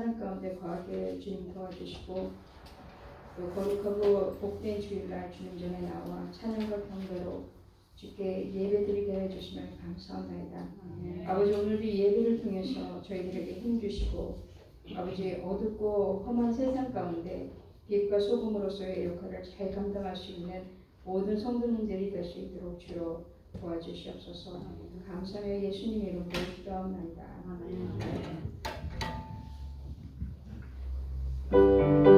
사랑 가운데 거하게 주님 도와주시고 또 거룩하고 복된 주일날 주님 전에 나와 찬양과 경배로 주께 예배드리게 해주시면 감사합니다. 아버지 오늘도 예배를 통해서 저희들에게 힘주시고 아버지 어둡고 험한 세상 가운데 빛과 소금으로서의 역할을 잘 감당할 수 있는 모든 성도님들이 될 수 있도록 주로 도와주시옵소서. 감사하며 예수님 이름으로 기도합니다. 아멘. 나의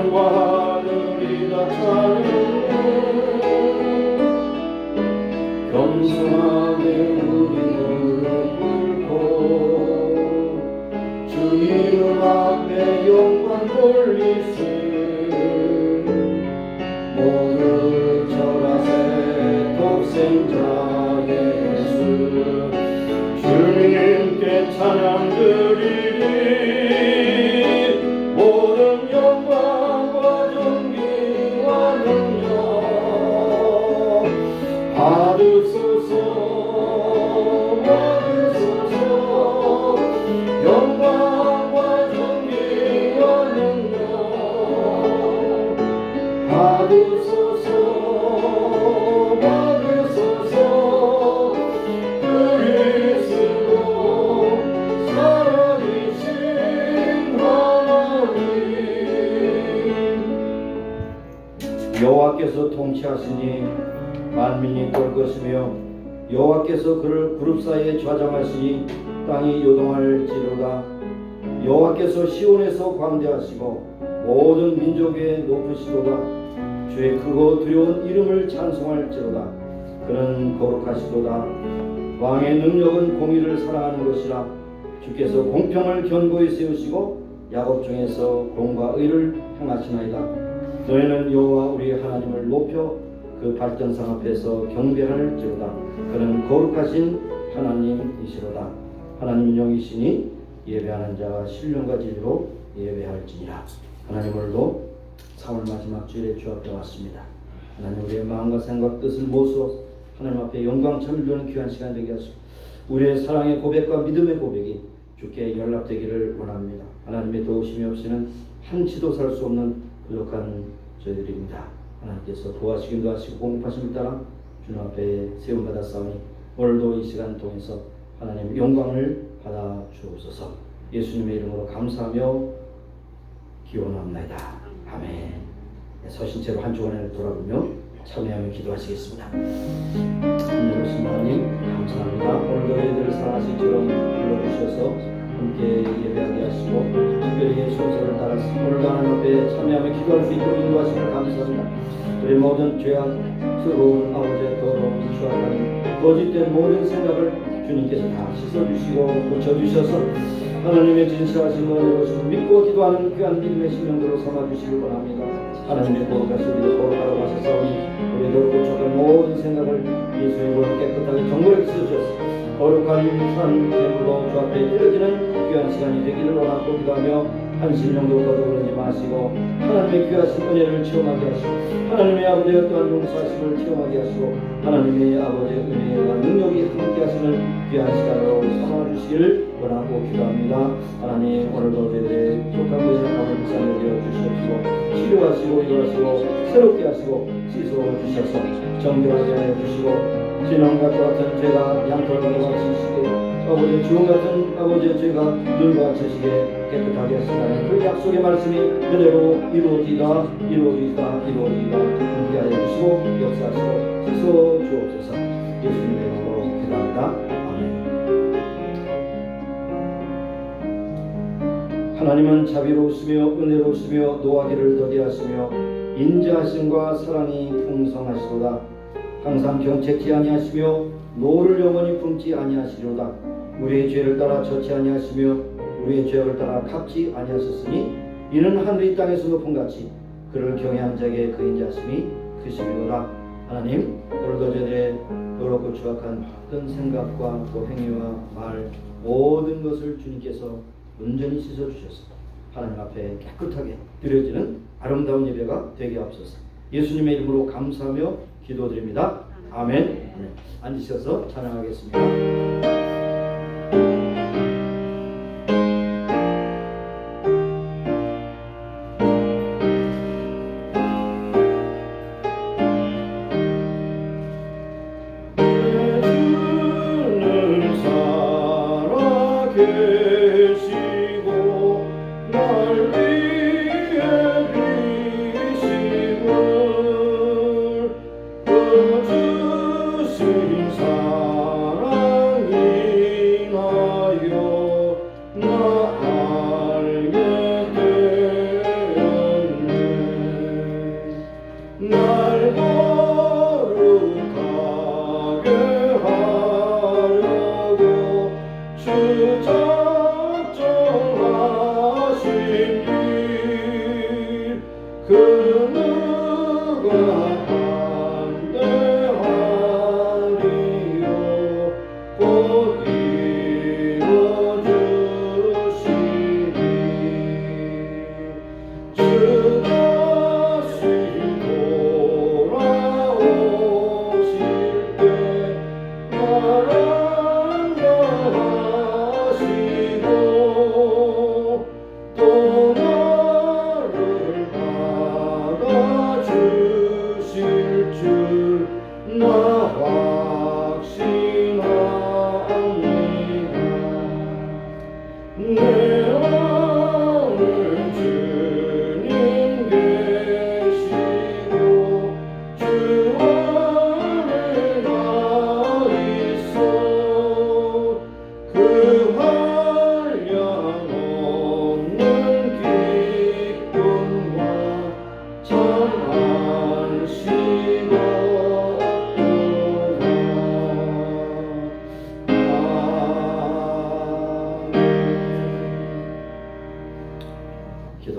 하늘과 하늘이 다 찬양해 겸손하게 우리 무릎 꿇고 주 이름 앞에 영광 돌리세 모두 절하세 독생자 예수 주님께 찬양 드리리 모든 영광과 존귀와 능력 받으소서 받으소서 영광과 존귀와 능력 받으소서 받으소서 그리스도 살아계신 하나님 여호와께서 통치하시니 만민이 떨 것이며 여호와께서 그를 그룹 사이에 좌정하시니 땅이 요동할지로다 여호와께서 시온에서 광대하시고 모든 민족 위에 높으시도다 주의 크고 두려운 이름을 찬송할지로다 그는 거룩하시도다 왕의 능력은 공의를 사랑하는 것이라 주께서 공평을 견고히 세우시고 야곱 중에서 공과 의를 행하시나이다 너희는 여호와 우리 하나님을 높여 그 발전상 앞에서 경배할지로다 그는 거룩하신 하나님이시로다 하나님 영이시니 예배하는 자가 신령과 진리로 예배할지니라 하나님을로 4월 마지막 주일에 주 앞에 왔습니다. 하나님 우리의 마음과 생각 뜻을 모수어 하나님 앞에 영광 참여하는 귀한 시간 되게 하시고 우리의 사랑의 고백과 믿음의 고백이 주께 연락되기를 원합니다. 하나님의 도우심이 없이는 한치도 살 수 없는 부족한 저희들입니다. 하나님께서 도와주시긴 도와주시고 공급하심을 따라 주님 앞에 세움받아 싸우니 오늘도 이 시간 통해서 하나님 영광을 받아 주옵소서. 예수님의 이름으로 감사하며 기원합니다. 아멘. 서신 채로 한 주간을 돌아보며 참여하며 기도하시겠습니다. 하나님 감사합니다. 오늘도 저희들을 사랑하시처럼 불러주셔서 함께 예배하게 하시고 특별히 순서를 따라서 오늘도 하나님 앞에 참여하며 기도할 수 있도록 인도하심을 감사합니다. 우리 모든 죄악, 뜨거운 아버지의 더러운 추악한 거짓된 모든 생각을 주님께서 다 씻어주시고 고쳐주셔서 하나님의 진실하신 은혜로 믿고 기도하는 귀한 믿음의 심령들로 삼아주시길 원합니다. 하나님의 거룩하신 우리를 거룩하라고 하셨사오니 우리 더럽고 촉한 모든 생각을 예수의 이름으로 깨끗하게 정결하게 씻어주셔서 거룩한 산 제물로 주 앞에 드려지는 귀한 시간이 되기를 원하고 기도하며 한 심령도 거두어버리지 마시고 하나님의 귀하신 은혜를 체험하게 하시고 하나님의 아버지의 또한 용서하심을 체험하게 하시고 하나님의 아버지의 은혜와 능력이 함께 하시는 귀한 시간으로 삼아주시기를 원하고 기도합니다. 하나님 오늘도 저희들의 족한 것을 가을 비상을 되어주시옵시고 치료하시고 이루하시고 새롭게 하시고 씻어주셔서 정결하게 하여 주시고 진홍과 같은 죄가 양털과 같이 시게 아버지의 주홍 같은 아버지의 죄가 눈과 같이 시게 깨끗하게 하시라는 그 약속의 말씀이 그대로 이루어지다 함께 하여 주시고 역사하시고 씻어 주옵소서. 예수님의 이름으로 기도합니다. 아멘. 하나님은 자비로우시며 은혜로우시며 노하기를 더디하시며 인자하심과 사랑이 풍성하시도다. 항상 경책지 아니하시며 노를 영원히 품지 아니하시리로다. 우리의 죄를 따라 젖지 아니하시며 우리의 죄악을 따라 갚지 아니하셨으니 이는 하늘이 땅에서 높은 같이 그를 경외한 자에게 그 인자하심이 크심이로다. 하나님 오늘도 저희들의 더럽고 추악한 모든 생각과 또 행위와 말 모든 것을 주님께서 온전히 씻어주셔서 하나님 앞에 깨끗하게 드려지는 아름다운 예배가 되게 하옵소서. 예수님의 이름으로 감사하며 기도드립니다. 아멘. 아멘. 앉으셔서 찬양하겠습니다.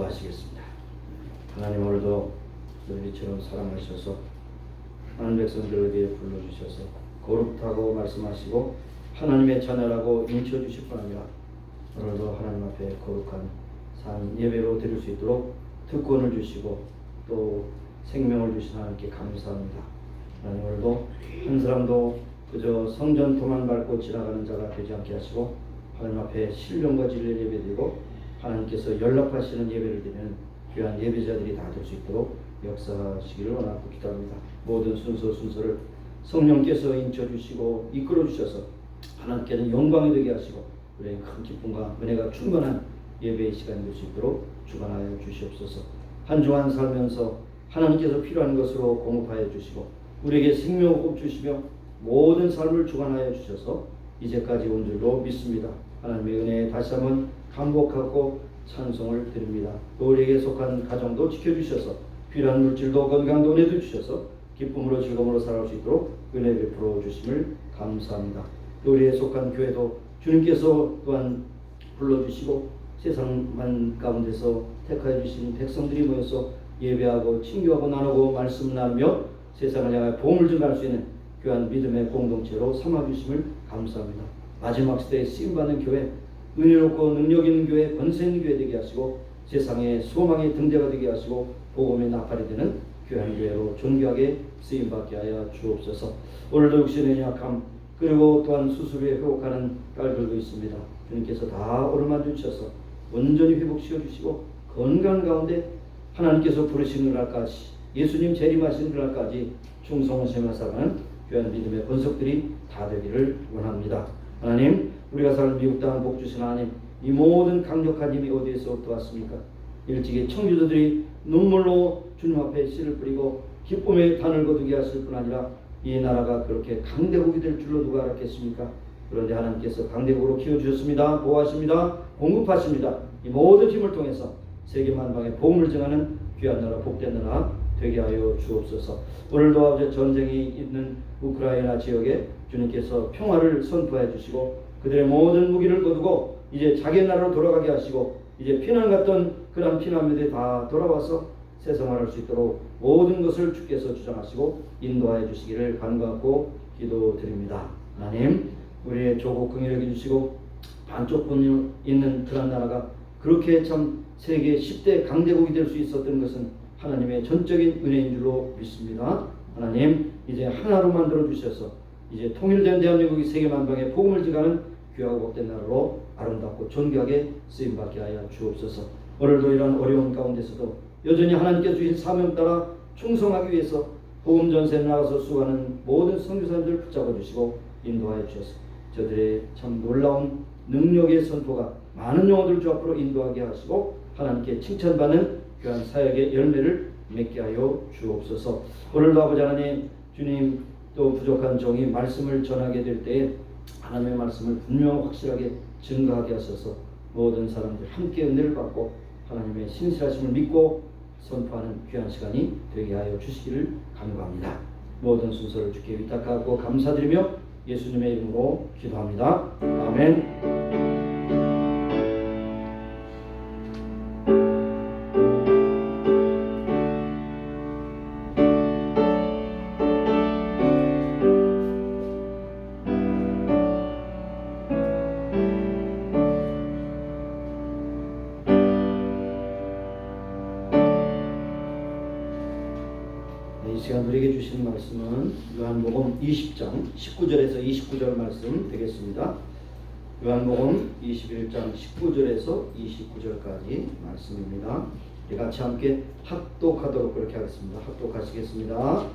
기도하시겠습니다. 하나님, 오늘도 너희처럼 사랑하셔서 하나님 백성들에게 불러주셔서 거룩하고 말씀하시고 하나님의 자녀라고 인쳐주실 뿐 아니라 오늘도 하나님 앞에 거룩한 산 예배로 드릴 수 있도록 특권을 주시고 또 생명을 주신 하나님께 감사합니다. 하나님, 오늘도 한 사람도 그저 성전토만 밟고 지나가는 자가 되지 않게 하시고 하나님 앞에 신령과 진리를 예배드리고 하나님께서 연락하시는 예배를 드리는 귀한 예배자들이 다 될 수 있도록 역사하시기를 원하고 기도합니다. 모든 순서를 성령께서 인쳐주시고 이끌어주셔서 하나님께는 영광이 되게 하시고 우리의 큰 기쁨과 은혜가 충만한 예배의 시간이 될 수 있도록 주관하여 주시옵소서. 한 주간 살면서 하나님께서 필요한 것으로 공급하여 주시고 우리에게 생명호흡 주시며 모든 삶을 주관하여 주셔서 이제까지 온 줄로 믿습니다. 하나님의 은혜에 다시 한번 감복하고 찬송을 드립니다. 또 우리에게 속한 가정도 지켜주셔서 필요한 물질도 건강도 은혜도 주셔서 기쁨으로 즐거움으로 살아갈 수 있도록 은혜 베풀어 주심을 감사합니다. 또 우리에 속한 교회도 주님께서 또한 불러주시고 세상 가운데서 택하여 주신 백성들이 모여서 예배하고 친교하고 나누고 말씀 나누며 세상을 향해 복음을 전할 수 있는 귀한 믿음의 공동체로 삼아주심을 감사합니다. 마지막 시대에 쓰임받는 교회, 은혜롭고 능력 있는 교회, 권세 있는 교회 되게 하시고 세상의 소망의 등대가 되게 하시고 복음의 나팔이 되는 귀한 교회로 존귀하게 쓰임받게 하여 주옵소서. 오늘도 육신의 약함 그리고 또한 수술에 회복하는 딸들도 있습니다. 주님께서 다 어루만져 주셔서 온전히 회복시켜 주시고 건강 가운데 하나님께서 부르시는 날까지 예수님 재림하시는 날까지 충성하시며 살아가는 귀한 믿음의 권속들이 다 되기를 원합니다. 하나님, 우리가 사는 미국 땅 복 주신 하나님, 이 모든 강력한 힘이 어디에서부터 왔습니까? 일찍이 청주도들이 눈물로 주님 앞에 씨를 뿌리고 기쁨의 단을 거두게 하실 뿐 아니라 이 나라가 그렇게 강대국이 될 줄로 누가 알았겠습니까? 그런데 하나님께서 강대국으로 키워주셨습니다. 보호하십니다. 공급하십니다. 이 모든 힘을 통해서 세계 만방에 복음을 전하는 귀한 나라, 복된 나라 되게 하여 주옵소서. 오늘도 아버지 전쟁이 있는 우크라이나 지역에 주님께서 평화를 선포해 주시고 그들의 모든 무기를 거두고 이제 자기 나라로 돌아가게 하시고 이제 피난 갔던 그런 피난민들이 다 돌아와서 새 생활할 수 있도록 모든 것을 주께서 주장하시고 인도하여 주시기를 간구하고 기도드립니다. 하나님, 우리의 조국 긍휼히 주시고 반쪽분 있는 그런 나라가 그렇게 참 세계 10대 강대국이 될 수 있었던 것은 하나님의 전적인 은혜인 줄로 믿습니다. 하나님, 이제 하나로 만들어 주셔서 이제 통일된 대한민국이 세계 만방에 복음을 전하는 귀하고 복된 나라로 아름답고 존귀하게 쓰임받게 하여 주옵소서. 오늘도 이런 어려운 가운데서도 여전히 하나님께서 주신 사명 따라 충성하기 위해서 복음 전세에 나가서 수고하는 모든 선교사님들 붙잡아 주시고 인도하여 주셔서 저들의 참 놀라운 능력의 선포가 많은 영혼들 주 앞으로 인도하게 하시고 하나님께 칭찬받는 귀한 사역의 열매를 맺게 하여 주옵소서. 오늘도 아버지 하나님, 주님 또 부족한 종이 말씀을 전하게 될 때에 하나님의 말씀을 분명 확실하게 증거하게 하셔서 모든 사람들 함께 은혜를 받고 하나님의 신실하심을 믿고 선포하는 귀한 시간이 되게 하여 주시기를 간구합니다. 모든 순서를 주께 위탁하고 감사드리며 예수님의 이름으로 기도합니다. 아멘. 이 시간 우리에게 주신 말씀은 요한복음 20장 19절에서 29절 말씀 되겠습니다. 요한복음 21장 19절에서 29절까지 말씀입니다. 우리 같이 함께 합독하도록 그렇게 하겠습니다. 합독하시겠습니다.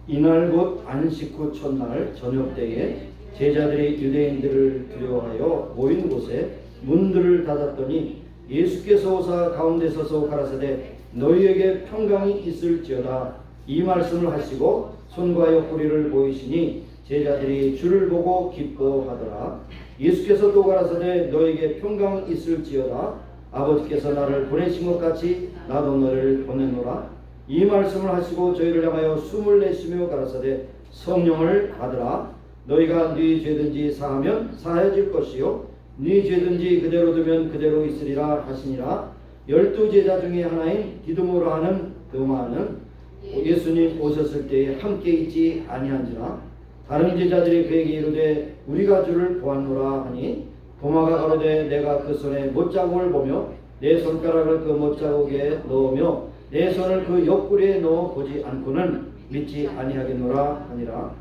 이날 곧 안식 후 첫날 저녁 때에 제자들이 유대인들을 두려워하여 모인 곳에 문들을 닫았더니 예수께서 오사 가운데 서서 가라사대 너희에게 평강이 있을지어다 이 말씀을 하시고 손과 옆구리를 보이시니 제자들이 주를 보고 기뻐하더라. 예수께서 또 가라사대 너에게 평강이 있을지어다 아버지께서 나를 보내신 것 같이 나도 너를 보내노라. 이 말씀을 하시고 저희를 향하여 숨을 내쉬며 가라사대 성령을 받으라. 너희가 네 죄든지 사하면 사해질 것이요 네 죄든지 그대로 두면 그대로 있으리라 하시니라. 12제자 중에 하나인 디두모로 하는 도마는 예수님 오셨을 때에 함께 있지 아니한지라. 다른 제자들이 그에게 이르되 우리가 주를 보았노라 하니 도마가 가로되 내가 그 손에 못자국을 보며 내 손가락을 그 못자국에 넣으며 내 손을 그 옆구리에 넣어 보지 않고는 믿지 아니하겠노라 하니라.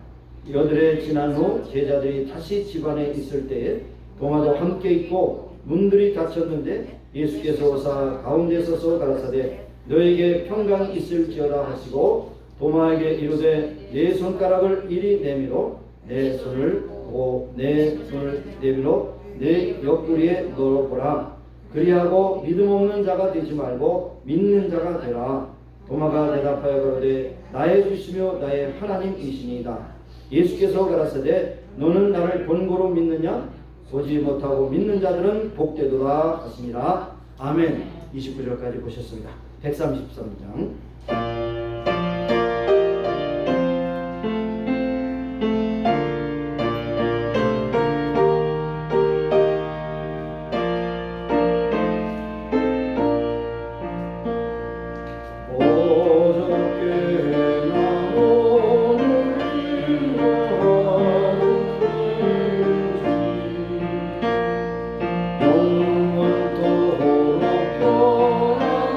여드레 지난 후 제자들이 다시 집안에 있을 때에 도마도 함께 있고 문들이 닫혔는데 예수께서 오사 가운데 서서 가라사대 너에게 평강이 있을지어다 하시고 도마에게 이르되 내 손가락을 이리 내밀어 내 손을 보고 내 손을 내밀어 내 옆구리에 넣어보라. 그리하고 믿음 없는 자가 되지 말고 믿는 자가 되라. 도마가 대답하여 가로되 나의 주시며 나의 하나님이시니이다. 예수께서 가라사대 너는 나를 본고로 믿느냐? 보지 못하고 믿는 자들은 복되도다 하시니라. 아멘. 29절까지 보셨습니다. 133장. 영원토록 평안한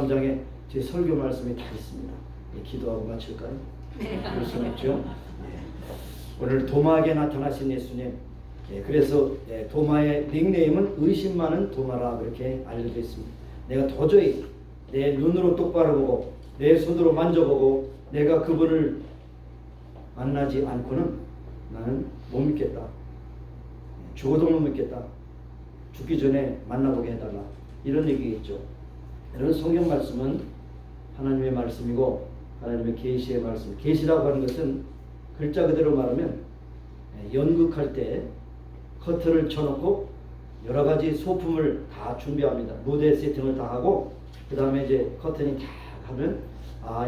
13장에 제 설교 말씀이 다 있습니다. 기도하고 마칠까요? 그럴 수는 있죠. 오늘 도마에게 나타나신 예수님. 그래서 도마의 닉네임은 의심 많은 도마라 그렇게 알려져 있습니다. 내가 도저히 내 눈으로 똑바로 보고 내 손으로 만져보고 내가 그분을 만나지 않고는 나는 못 믿겠다. 죽어도 못 믿겠다. 죽기 전에 만나보게 해달라. 이런 얘기겠죠. 이런 성경 말씀은 하나님의 말씀이고 하나님의 계시의 말씀. 계시라고 하는 것은 글자 그대로 말하면 연극할 때 커튼을 쳐놓고 여러 가지 소품을 다 준비합니다. 무대 세팅을 다 하고 그 다음에 이제 커튼이 다 하면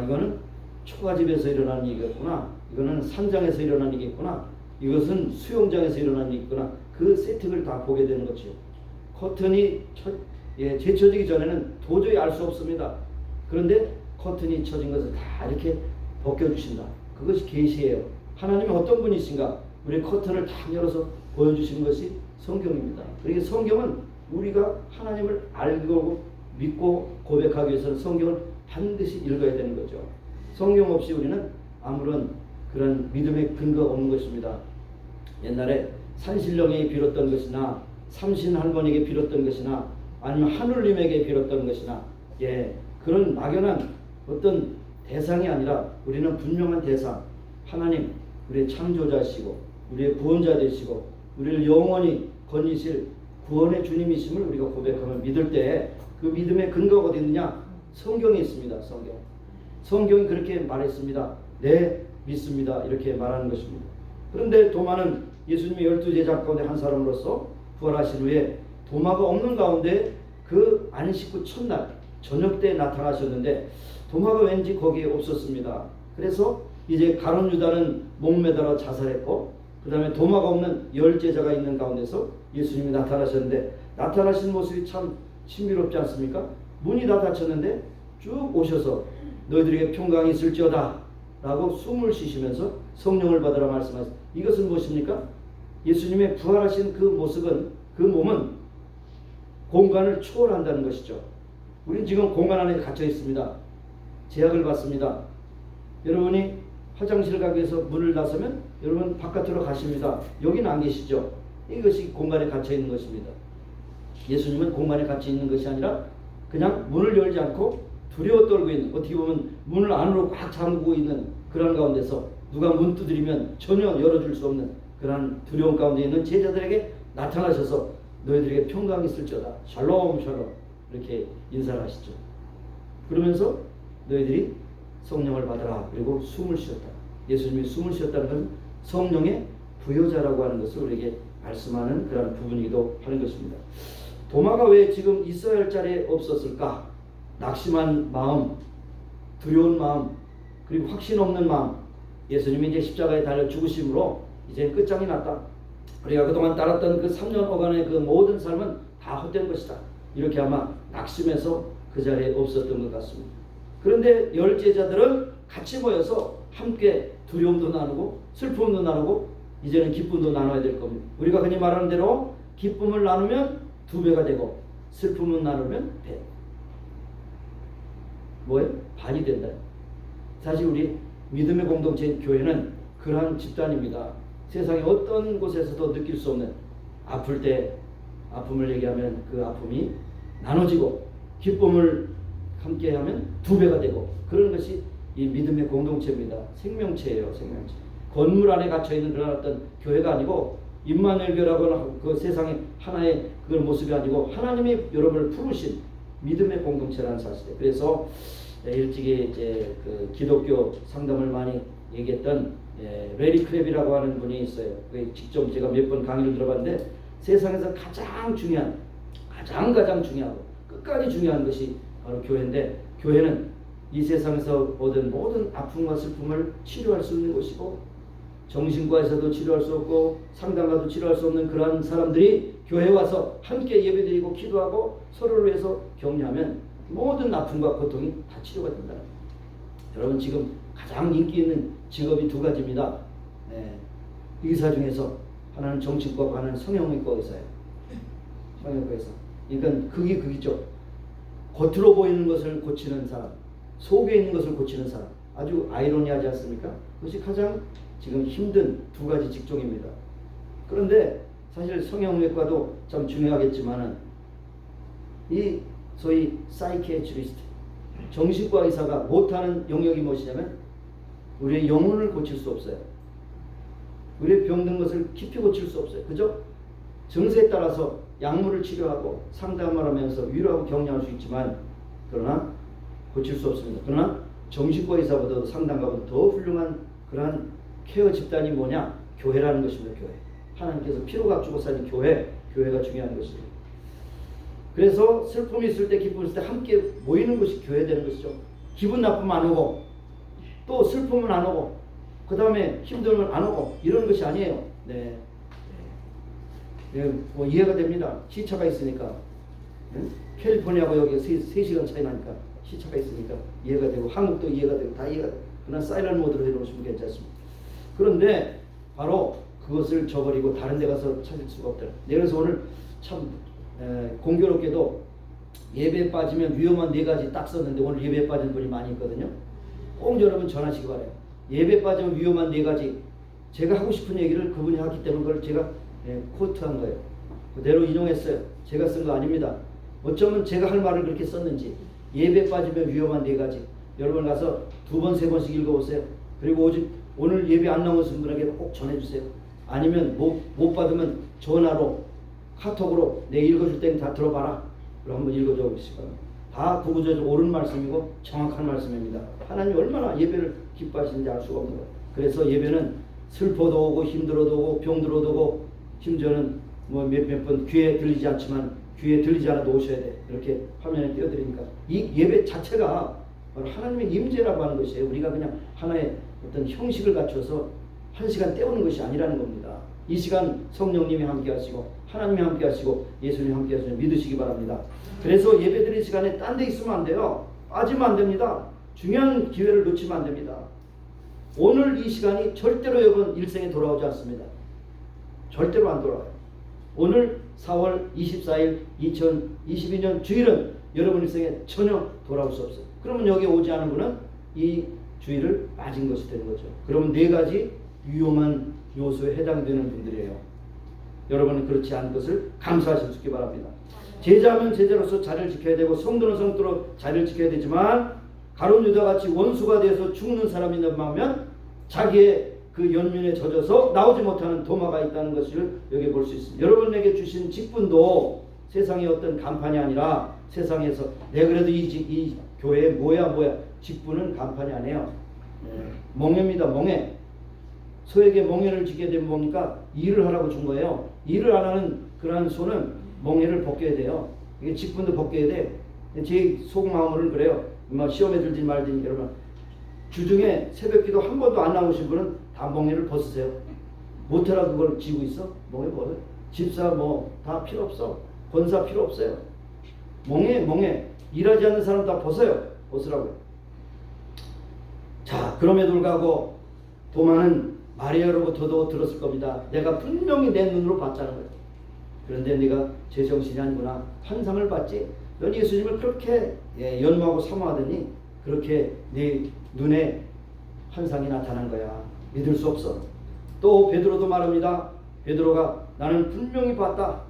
이거는 초가집에서 일어나는 일이겠구나. 이거는 산장에서 일어나는 일이겠구나. 이것은 수영장에서 일어나는 일이겠구나. 그 세팅을 다 보게 되는 거죠. 커튼이 제쳐지기 전에는 도저히 알 수 없습니다. 그런데 커튼이 쳐진 것을 다 이렇게 벗겨주신다. 그것이 계시예요. 하나님은 어떤 분이신가? 우리 커튼을 다 열어서 보여주시는 것이 성경입니다. 그러니까 성경은 우리가 하나님을 알고 믿고 고백하기 위해서는 성경을 반드시 읽어야 되는 거죠. 성경 없이 우리는 아무런 그런 믿음의 근거가 없는 것입니다. 옛날에 산신령에게 빌었던 것이나 삼신 할머니에게 빌었던 것이나 아니면 하늘님에게 빌었던 것이나 그런 막연한 어떤 대상이 아니라 우리는 분명한 대상, 하나님 우리의 창조자시고 우리의 구원자 되시고 우리를 영원히 건지실 구원의 주님이심을 우리가 고백하면 믿을 때 그 믿음의 근거가 어디 있느냐? 성경에 있습니다. 성경이 그렇게 말했습니다. 네, 믿습니다. 이렇게 말하는 것입니다. 그런데 도마는 예수님의 12제자 가운데 한 사람으로서 부활하신 후에 도마가 없는 가운데 그 안식구 첫날 저녁 때 나타나셨는데 도마가 왠지 거기에 없었습니다. 그래서 이제 가룟 유다는 목매달아 자살했고 그 다음에 도마가 없는 10제자가 있는 가운데서 예수님이 나타나셨는데 나타나신 모습이 참 신비롭지 않습니까? 문이 다 닫혔는데 쭉 오셔서 너희들에게 평강이 있을지어다 라고 숨을 쉬시면서 성령을 받으라 말씀하셨습니다. 이것은 무엇입니까? 예수님의 부활하신 그 모습은 그 몸은 공간을 초월한다는 것이죠. 우리는 지금 공간 안에 갇혀 있습니다. 제약을 받습니다. 여러분이 화장실 가기 위해서 문을 닫으면 여러분 바깥으로 가십니다. 여기는 안 계시죠. 이것이 공간에 갇혀 있는 것입니다. 예수님은 공간에 갇혀 있는 것이 아니라 그냥 문을 열지 않고 두려워 떨고 있는, 어떻게 보면 문을 안으로 꽉 잠그고 있는 그런 가운데서 누가 문 두드리면 전혀 열어줄 수 없는 그런 두려움 가운데 있는 제자들에게 나타나셔서 너희들에게 평강이 있을지어다. 샬롬 샬롬 이렇게 인사를 하시죠. 그러면서 너희들이 성령을 받아라. 그리고 숨을 쉬었다. 예수님이 숨을 쉬었다는 것은 성령의 부여자라고 하는 것을 우리에게 말씀하는 그런 부분이기도 하는 것입니다. 도마가 왜 지금 있어야 할 자리에 없었을까? 낙심한 마음, 두려운 마음, 그리고 확신 없는 마음. 예수님이 이제 십자가에 달려 죽으심으로 이제 끝장이 났다. 우리가 그동안 따랐던 그 3년여간의 그 모든 삶은 다 헛된 것이다. 이렇게 아마 낙심해서 그 자리에 없었던 것 같습니다. 그런데 10제자들은 같이 모여서 함께 두려움도 나누고 슬픔도 나누고 이제는 기쁨도 나눠야 될 겁니다. 우리가 흔히 말하는 대로 기쁨을 나누면 2배가 되고 슬픔을 나누면 배. 뭐예요? 반이 된다. 사실 우리 믿음의 공동체 교회는 그러한 집단입니다. 세상의 어떤 곳에서도 느낄 수 없는 아플 때 아픔을 얘기하면 그 아픔이 나눠지고 기쁨을 함께하면 2배가 되고 그런 것이 이 믿음의 공동체입니다. 생명체예요. 생명체. 건물 안에 갇혀있는 그런 어떤 교회가 아니고 임마누엘 교회라고 그 세상의 하나의 그 모습이 아니고 하나님이 여러분을 부르신 믿음의 공동체라는 사실이에요. 그래서 일찍이 이제 그 기독교 상담을 많이 얘기했던 레리 크랩이라고 하는 분이 있어요. 직접 제가 몇 번 강의를 들어봤는데 세상에서 가장 중요한 가장 중요하고 끝까지 중요한 것이 바로 교회인데 교회는 이 세상에서 얻은 모든 아픔과 슬픔을 치료할 수 있는 곳이고 정신과에서도 치료할 수 없고 상담가도 치료할 수 없는 그러한 사람들이 교회에 와서 함께 예배드리고 기도하고 서로를 위해서 격려하면 모든 아픔과 고통이 다 치료가 된다. 여러분 지금 가장 인기 있는 직업이 2가지입니다. 의사 중에서 하나는 정신과, 하나는 성형외과 의사예요. 성형외과 의사. 그러니까 극이 극이죠. 겉으로 보이는 것을 고치는 사람, 속에 있는 것을 고치는 사람. 아주 아이러니하지 않습니까? 그것이 가장 지금 힘든 두 가지 직종입니다. 그런데 사실 성형외과도 참 중요하겠지만은 이 소위 사이키애트리스트, 정신과 의사가 못하는 영역이 무엇이냐면 우리의 영혼을 고칠 수 없어요. 우리의 병든 것을 깊이 고칠 수 없어요. 그죠? 증세에 따라서 약물을 치료하고 상담을 하면서 위로하고 격려할 수 있지만 그러나 고칠 수 없습니다. 그러나 정신과 의사보다도 상담가보다 더 훌륭한 그러한 케어 집단이 뭐냐? 교회라는 것입니다. 교회. 하나님께서 피로 갖추고 사는 교회가 중요한 것이죠. 그래서 슬픔이 있을 때 기쁨이 있을 때 함께 모이는 것이 교회 되는 것이죠. 기분 나쁘면 안 오고 또 슬픔은 안 오고 그 다음에 힘들면 안 오고 이런 것이 아니에요. 네. 뭐 이해가 됩니다. 시차가 있으니까. 캘리포니아하고 여기 3시간 차이 나니까 시차가 있으니까 이해가 되고 한국도 이해가 되고 다 이해가 되고 그러나 사이렌 모드로 해놓으시면 괜찮습니다. 그런데 바로 그것을 저버리고 다른 데 가서 찾을 수가 없다. 그래서 오늘 참 공교롭게도 예배에 빠지면 위험한 4가지 딱 썼는데 오늘 예배에 빠진 분이 많이 있거든요. 꼭 여러분 전하시기 바라요. 예배에 빠지면 위험한 4가지. 제가 하고 싶은 얘기를 그분이 하기 때문에 그걸 제가 코트한 거예요. 그대로 인용했어요. 제가 쓴 거 아닙니다. 어쩌면 제가 할 말을 그렇게 썼는지. 예배에 빠지면 위험한 4가지. 여러분 가서 2번, 3번씩 읽어보세요. 그리고 오늘 예배 안 나오신 분에게 꼭 전해주세요. 아니면 못 받으면 전화로 카톡으로 내가 읽어줄 때는 다 들어봐라. 그럼 한번 읽어줘 보시기 바랍니다. 다 구구절절 옳은 말씀이고 정확한 말씀입니다. 하나님이 얼마나 예배를 기뻐하시는지 알 수가 없는 거예요. 그래서 예배는 슬퍼도 오고 힘들어도 오고 병들어도 오고 심지어는 뭐 몇 번 귀에 들리지 않지만 귀에 들리지 않아도 오셔야 돼. 이렇게 화면에 띄워드리니까 이 예배 자체가 바로 하나님의 임재라고 하는 것이에요. 우리가 그냥 하나의 어떤 형식을 갖춰서 1시간 때우는 것이 아니라는 겁니다. 이 시간 성령님이 함께 하시고 하나님이 함께 하시고 예수님이 함께 하시는 믿으시기 바랍니다. 그래서 예배드릴 시간에 딴 데 있으면 안 돼요. 빠지면 안 됩니다. 중요한 기회를 놓치면 안 됩니다. 오늘 이 시간이 절대로 여러분 일생에 돌아오지 않습니다. 절대로 안 돌아와요. 오늘 4월 24일 2022년 주일은 여러분 일생에 전혀 돌아올 수 없어요. 그러면 여기 오지 않은 분은 이 주일을 빠진 것이 되는 거죠. 그러면 4가지 위험한 요소에 해당되는 분들이에요. 여러분은 그렇지 않은 것을 감사하실 수 있기 바랍니다. 제자면 제자로서 자리를 지켜야 되고 성도는 성도로 자리를 지켜야 되지만 가룟 유다같이 원수가 되어서 죽는 사람이 넘어가면 자기의 그 연민에 젖어서 나오지 못하는 도마가 있다는 것을 여기 볼 수 있습니다. 여러분에게 주신 직분도 세상의 어떤 간판이 아니라 세상에서 내가 그래도 이 교회에 뭐야 직분은 간판이 아니에요. 멍해입니다. 멍해. 소에게 멍해를 지게 되면 뭡니까? 일을 하라고 준 거예요. 일을 안 하는 그러한 소는 멍해를 벗겨야 돼요. 이게 직분도 벗겨야 돼. 제 속마음으로는 그래요. 시험에 들지 말든지 여러분 주중에 새벽기도 한 번도 안 나오신 분은 다 멍해를 벗으세요. 못해라 그걸 지고 있어? 멍해 벗어. 집사 뭐 다 필요 없어. 권사 필요 없어요. 멍해 일하지 않는 사람 다 벗으라고요. 자, 그럼에도 불구하고 도마는 마리아로부터도 들었을 겁니다. 내가 분명히 내 눈으로 봤자는 거예요. 그런데 네가 제정신이 아니구나. 환상을 봤지. 넌 예수님을 그렇게 연모하고 사모하더니 그렇게 네 눈에 환상이 나타난 거야. 믿을 수 없어. 또 베드로도 말합니다. 베드로가 나는 분명히 봤다.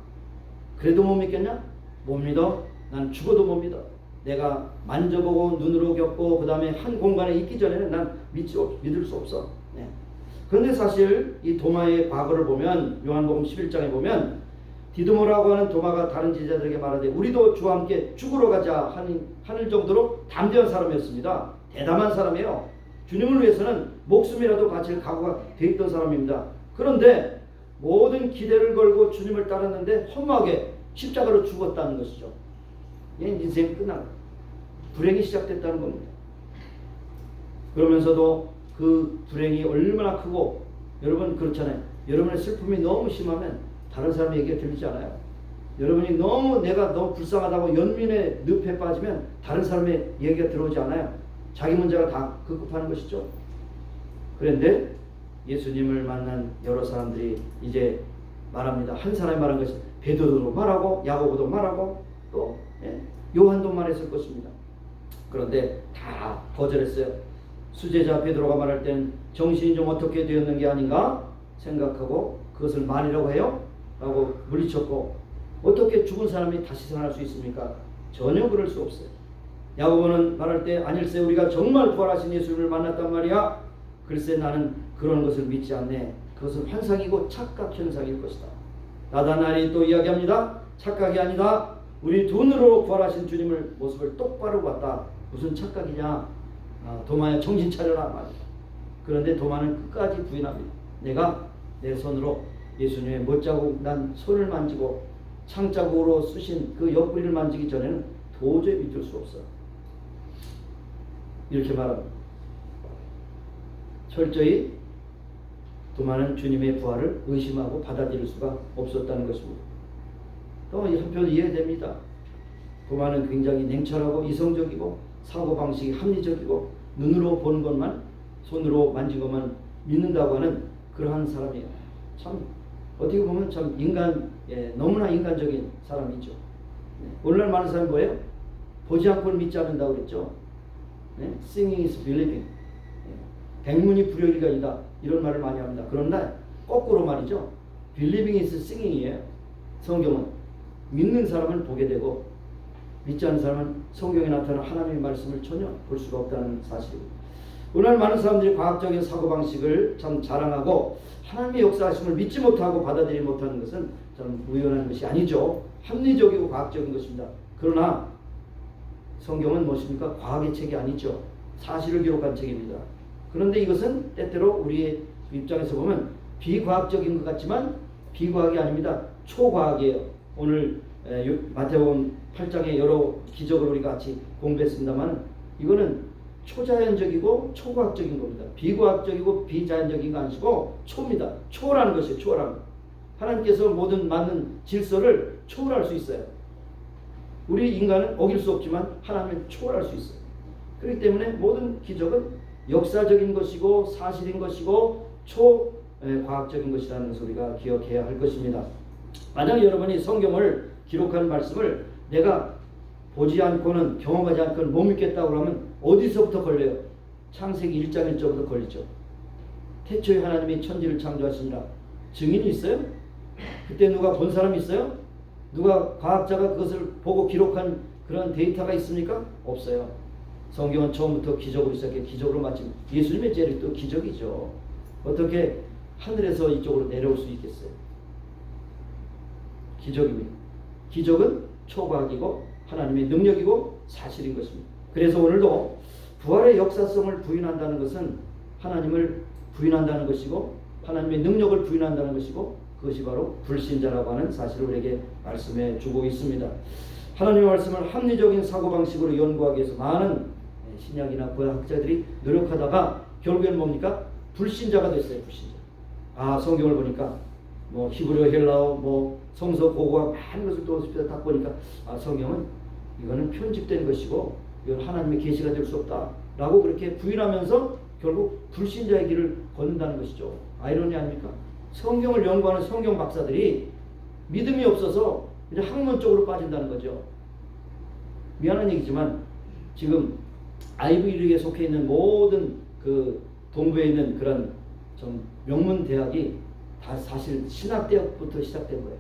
그래도 못 믿겠냐? 못 믿어. 난 죽어도 못 믿어. 내가 만져보고 눈으로 겪고 그 다음에 한 공간에 있기 전에는 난 믿을 수 없어. 네. 그런데 사실 이 도마의 과거를 보면 요한복음 11장에 보면 디두모라고 하는 도마가 다른 제자들에게 말하되 우리도 주와 함께 죽으러 가자 하는 정도로 담대한 사람이었습니다. 대담한 사람이에요. 주님을 위해서는 목숨이라도 바칠 각오가 돼 있던 사람입니다. 그런데 모든 기대를 걸고 주님을 따랐는데 허무하게 십자가로 죽었다는 것이죠. 인생이 끝난 불행이 시작됐다는 겁니다. 그러면서도 그 불행이 얼마나 크고 여러분 그렇잖아요. 여러분의 슬픔이 너무 심하면 다른 사람 얘기가 들리지 않아요. 여러분이 내가 너무 불쌍하다고 연민의 늪에 빠지면 다른 사람의 얘기가 들어오지 않아요. 자기 문제가 다 급급하는 것이죠. 그런데 예수님을 만난 여러 사람들이 이제 말합니다. 한 사람이 말한 것이 베드로도 말하고 야고보도 말하고 또 요한도 말했을 것입니다. 그런데 다 거절했어요. 수제자 베드로가 말할 땐 정신이 좀 어떻게 되었는 게 아닌가 생각하고 그것을 말이라고 해요? 라고 물리쳤고, 어떻게 죽은 사람이 다시 살아날 수 있습니까? 전혀 그럴 수 없어요. 야고보는 말할 때 아닐세 우리가 정말 부활하신 예수를 만났단 말이야. 글쎄 나는 그런 것을 믿지 않네. 그것은 환상이고 착각 현상일 것이다. 나다나엘이 또 이야기합니다. 착각이 아니다. 우리 두 눈으로 부활하신 주님을 모습을 똑바로 봤다. 무슨 착각이냐? 도마야 정신 차려라 말이다. 그런데 도마는 끝까지 부인합니다. 내가 내 손으로 예수님의 못자국 난 손을 만지고 창자국으로 쑤신 그 옆구리를 만지기 전에는 도저히 믿을 수 없어. 이렇게 말합니다. 철저히 도마는 주님의 부활을 의심하고 받아들일 수가 없었다는 것입니다. 또 한편 이해됩니다. 도마는 굉장히 냉철하고 이성적이고 사고방식이 합리적이고 눈으로 본 것만 손으로 만진 것만 믿는다고 하는 그러한 사람이에요. 참 어떻게 보면 참 너무나 인간적인 사람이죠. 오늘날 많은 사람이 뭐예요? 보지 않고는 믿지 않는다고 그랬죠. Seeing is believing. 백문이 불여일견이다 이런 말을 많이 합니다. 그런데 거꾸로 말이죠. Believing is seeing이에요. 성경은 믿는 사람은 보게 되고 믿지 않는 사람은 성경에 나타난 하나님의 말씀을 전혀 볼 수가 없다는 사실입니다. 오늘 많은 사람들이 과학적인 사고방식을 참 자랑하고 하나님의 역사하심을 믿지 못하고 받아들이지 못하는 것은 참 우연한 것이 아니죠. 합리적이고 과학적인 것입니다. 그러나 성경은 무엇입니까? 과학의 책이 아니죠. 사실을 기록한 책입니다. 그런데 이것은 때때로 우리의 입장에서 보면 비과학적인 것 같지만 비과학이 아닙니다. 초과학이에요. 오늘 마태복음 8장의 여러 기적을 우리가 같이 공부했습니다만 이거는 초자연적이고 초과학적인 겁니다. 비과학적이고 비자연적인 거 아니고 초입니다. 초라는 것이에요. 초라는 것. 하나님께서 모든 맞는 질서를 초월할 수 있어요. 우리 인간은 어길 수 없지만 하나님은 초월할 수 있어요. 그렇기 때문에 모든 기적은 역사적인 것이고 사실인 것이고 초과학적인 것이라는 것을 우리가 기억해야 할 것입니다. 만약 여러분이 성경을 기록한 말씀을 내가 보지 않고는 경험하지 않고는 못 믿겠다고 하면 어디서부터 걸려요? 창세기 1장 1절부터 걸리죠. 태초에 하나님이 천지를 창조하시니라. 증인이 있어요? 그때 누가 본 사람이 있어요? 누가 과학자가 그것을 보고 기록한 그런 데이터가 있습니까? 없어요. 성경은 처음부터 기적으로 시작해 기적으로 마칩니다. 예수님의 재림도 기적이죠. 어떻게 하늘에서 이쪽으로 내려올 수 있겠어요? 기적입니다. 기적은 초과학이고 하나님의 능력이고 사실인 것입니다. 그래서 오늘도 부활의 역사성을 부인한다는 것은 하나님을 부인한다는 것이고 하나님의 능력을 부인한다는 것이고 그것이 바로 불신자라고 하는 사실을 우리에게 말씀해 주고 있습니다. 하나님의 말씀을 합리적인 사고방식으로 연구하기 위해서 많은 신약이나 구약학자들이 노력하다가 결국에는 뭡니까? 불신자가 됐어요. 불신자. 성경을 보니까 히브리어, 헬라어, 성서, 고고학 많은 것을 또 딱 보니까 성경은 이거는 편집된 것이고 이건 하나님의 계시가 될 수 없다라고 그렇게 부인하면서 결국 불신자의 길을 걷는다는 것이죠. 아이러니 아닙니까? 성경을 연구하는 성경 박사들이 믿음이 없어서 이제 학문 쪽으로 빠진다는 거죠. 미안한 얘기지만 지금 아이비리그에 속해 있는 모든 그 동부에 있는 그런 좀 명문 대학이 다 사실 신학대학부터 시작된 거예요.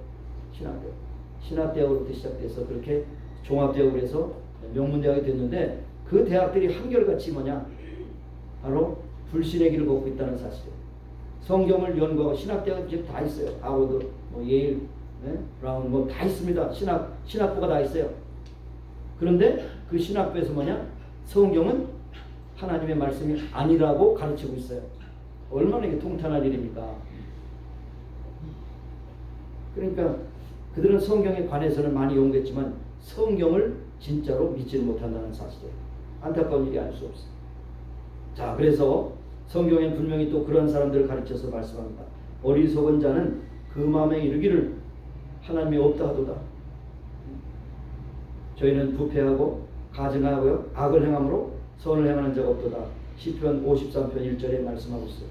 신학대학으로부터 시작돼서 그렇게 종합대학으로 해서 명문대학이 됐는데 그 대학들이 한결같이 뭐냐? 바로 불신의 길을 걷고 있다는 사실이에요. 성경을 연구하고 신학대학은 지금 다 있어요. 하버드, 예일, 브라운 다 있습니다. 신학부가 다 있어요. 그런데 그 신학부에서 뭐냐? 성경은 하나님의 말씀이 아니라고 가르치고 있어요. 얼마나 이게 통탄할 일입니까? 그러니까 그들은 성경에 관해서는 많이 연구했지만 성경을 진짜로 믿지를 못한다는 사실이에요. 안타까운 일이 아닐 수 없어요. 자, 그래서 성경엔 분명히 또 그런 사람들을 가르쳐서 말씀합니다. 어리석은 자는 그 마음에 이르기를 하나님이 없다 하도다. 저희는 부패하고 가증하고요 악을 행함으로 선을 행하는 자가 없도다. 시편 53편 1절에 말씀하고 있어요.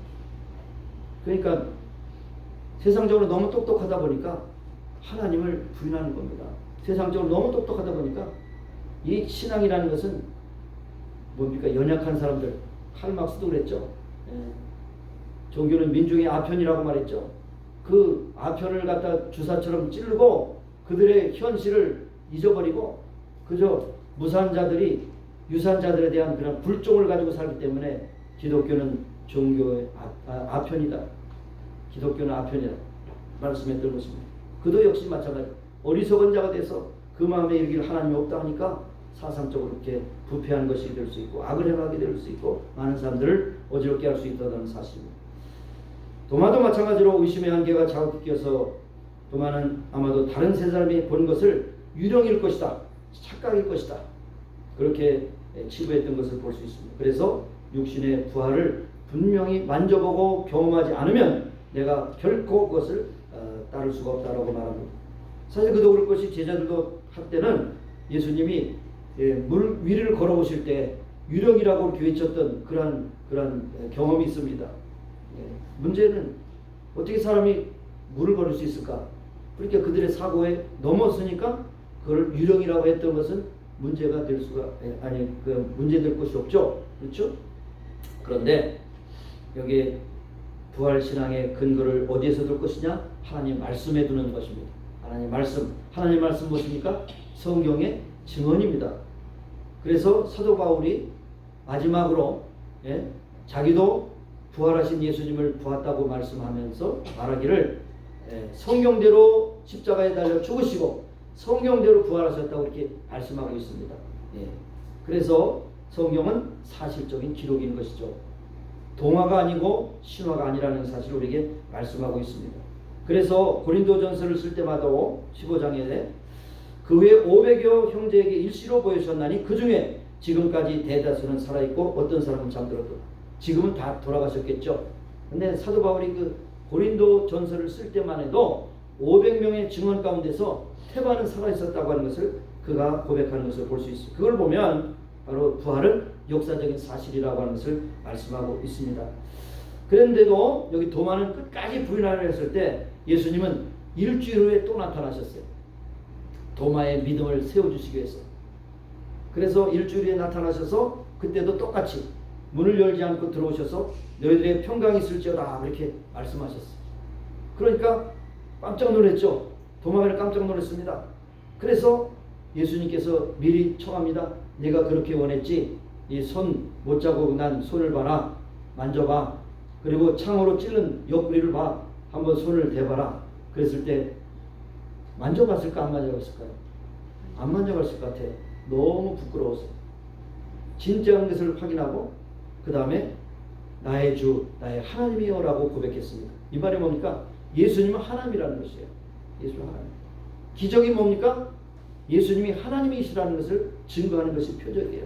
그러니까 세상적으로 너무 똑똑하다 보니까 하나님을 부인하는 겁니다. 세상적으로 너무 똑똑하다 보니까 이 신앙이라는 것은 뭡니까? 연약한 사람들, 칼 막스도 그랬죠. 종교는 민중의 아편이라고 말했죠. 그 아편을 갖다 주사처럼 찌르고 그들의 현실을 잊어버리고 그저 무산자들이 유산자들에 대한 그런 불종을 가지고 살기 때문에 기독교는 종교의 아편이다. 기독교는 아편이다. 말씀했던 것입니다. 그도 역시 마찬가지. 어리석은 자가 돼서 그 마음에 이르기를 하나님이 없다 하니까 사상적으로 이렇게 부패한 것이 될 수 있고 악을 행하게 될 수 있고 많은 사람들을 어지럽게 할 수 있다는 사실입니다. 도마도 마찬가지로 의심의 한계가 자극 끼어서 도마는 아마도 다른 세 사람이 본 것을 유령일 것이다. 착각일 것이다. 그렇게 치부했던 것을 볼 수 있습니다. 그래서 육신의 부활을 분명히 만져보고 경험하지 않으면 내가 결코 그것을 따를 수가 없다라고 말합니다. 사실 그도 그럴 것이 제자들도 한때는 예수님이 물 위를 걸어오실 때 유령이라고 이렇게 외쳤던 그런 경험이 있습니다. 문제는 어떻게 사람이 물을 걸을 수 있을까? 그러니까 그들의 사고에 넘었으니까 그걸 유령이라고 했던 것은 문제가 될 수가 문제될 것이 없죠. 그렇죠? 그런데 여기 부활 신앙의 근거를 어디에서 둘 것이냐? 하나님 말씀에 두는 것입니다. 하나님 말씀 무엇입니까? 성경의 증언입니다. 그래서 사도 바울이 마지막으로 자기도 부활하신 예수님을 보았다고 말씀하면서 말하기를 성경대로 십자가에 달려 죽으시고 성경대로 부활하셨다고 이렇게 말씀하고 있습니다. 그래서 성경은 사실적인 기록인 것이죠. 동화가 아니고 신화가 아니라는 사실을 우리에게 말씀하고 있습니다. 그래서 고린도전서를 쓸 때마다 15장에 그 외 500여 형제에게 일시로 보여주셨나니 그 중에 지금까지 대다수는 살아있고 어떤 사람은 잠들었고 지금은 다 돌아가셨겠죠. 근데 사도 바울이 그 고린도 전서를 쓸 때만 해도 500명의 증언 가운데서 태반은 살아있었다고 하는 것을 그가 고백하는 것을 볼 수 있습니다. 그걸 보면 바로 부활은 역사적인 사실이라고 하는 것을 말씀하고 있습니다. 그런데도 여기 도마는 끝까지 부인하려 했을 때 예수님은 일주일 후에 또 나타나셨어요. 도마의 믿음을 세워주시기 위해서. 그래서 일주일 후에 나타나셔서 그때도 똑같이 문을 열지 않고 들어오셔서 너희들의 평강이 있을지어다 그렇게 말씀하셨어요. 그러니까 깜짝 놀랐죠. 도마가 깜짝 놀랐습니다. 그래서 예수님께서 미리 청합니다. 내가 그렇게 원했지. 이 손 못 자고 난 손을 봐라. 만져봐. 그리고 창으로 찔른 옆구리를 봐. 한번 손을 대봐라. 그랬을 때 만져봤을까 안 만져봤을까요? 안 만져봤을 것 같아. 너무 부끄러워서. 진짜한 것을 확인하고 그 다음에 나의 주, 나의 하나님이여 라고 고백했습니다. 이 말이 뭡니까? 예수님은 하나님이라는 것이에요. 예수는 하나님. 기적이 뭡니까? 예수님이 하나님이시라는 것을 증거하는 것이 표적이에요.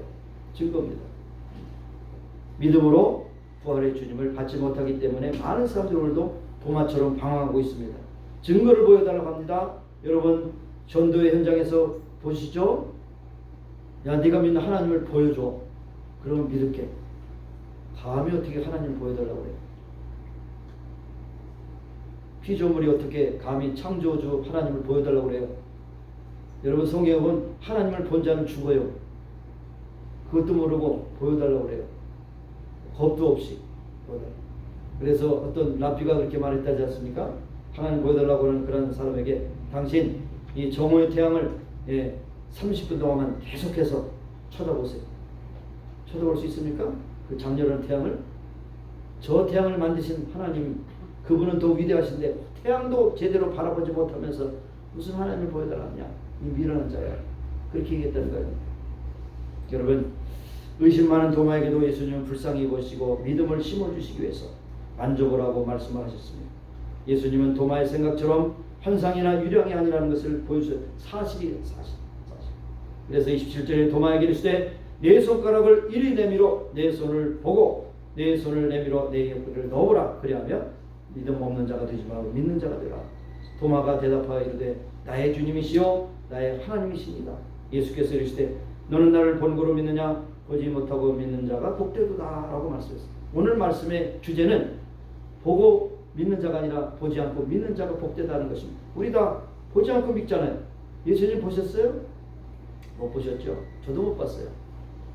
증거입니다. 믿음으로 부활의 주님을 받지 못하기 때문에 많은 사람들이 오늘도 도마처럼 방황하고 있습니다. 증거를 보여달라고 합니다. 여러분 전도의 현장에서 보시죠. 야 네가 믿는 하나님을 보여줘. 그러면 믿을게. 감히 어떻게 하나님을 보여달라고 그래요. 피조물이 어떻게 감히 창조주 하나님을 보여달라고 그래요. 여러분 성경에 보면 하나님을 본 자는 죽어요. 그것도 모르고 보여달라고 그래요. 겁도 없이. 그래서 어떤 랍비가 그렇게 말했다지 않습니까? 하나님 보여달라고 하는 그런 사람에게 당신 이 정오의 태양을 30분 동안만 계속해서 쳐다보세요. 쳐다볼 수 있습니까? 그 장렬한 태양을. 저 태양을 만드신 하나님, 그분은 더 위대하신데 태양도 제대로 바라보지 못하면서 무슨 하나님을 보여달라냐, 이 미련한 자야. 그렇게 얘기했다는 거예요. 여러분 의심 많은 도마에게도 예수님은 불쌍히 보시고 믿음을 심어주시기 위해서 만져보라고 말씀하셨습니다. 예수님은 도마의 생각처럼 환상이나 유령이 아니라는 것을 보여주셔서 사실이에요. 사실. 그래서 27절에 도마에게 이르시되 내 손가락을 이리 내밀어 내 손을 보고 내 손을 내밀어 내 옆구리를 넣으라. 그리하면 믿음 없는 자가 되지 말고 믿는 자가 되라. 도마가 대답하여 이르되 나의 주님이시요 나의 하나님이시니라. 예수께서 이르시되 너는 나를 본고로 믿느냐? 보지 못하고 믿는 자가 복되도다 라고 말씀했습니다. 오늘 말씀의 주제는 보고 믿는 자가 아니라 보지 않고 믿는 자가 복되다는 것입니다. 우리 다 보지 않고 믿잖아요. 예수님 보셨어요? 못 보셨죠? 저도 못 봤어요.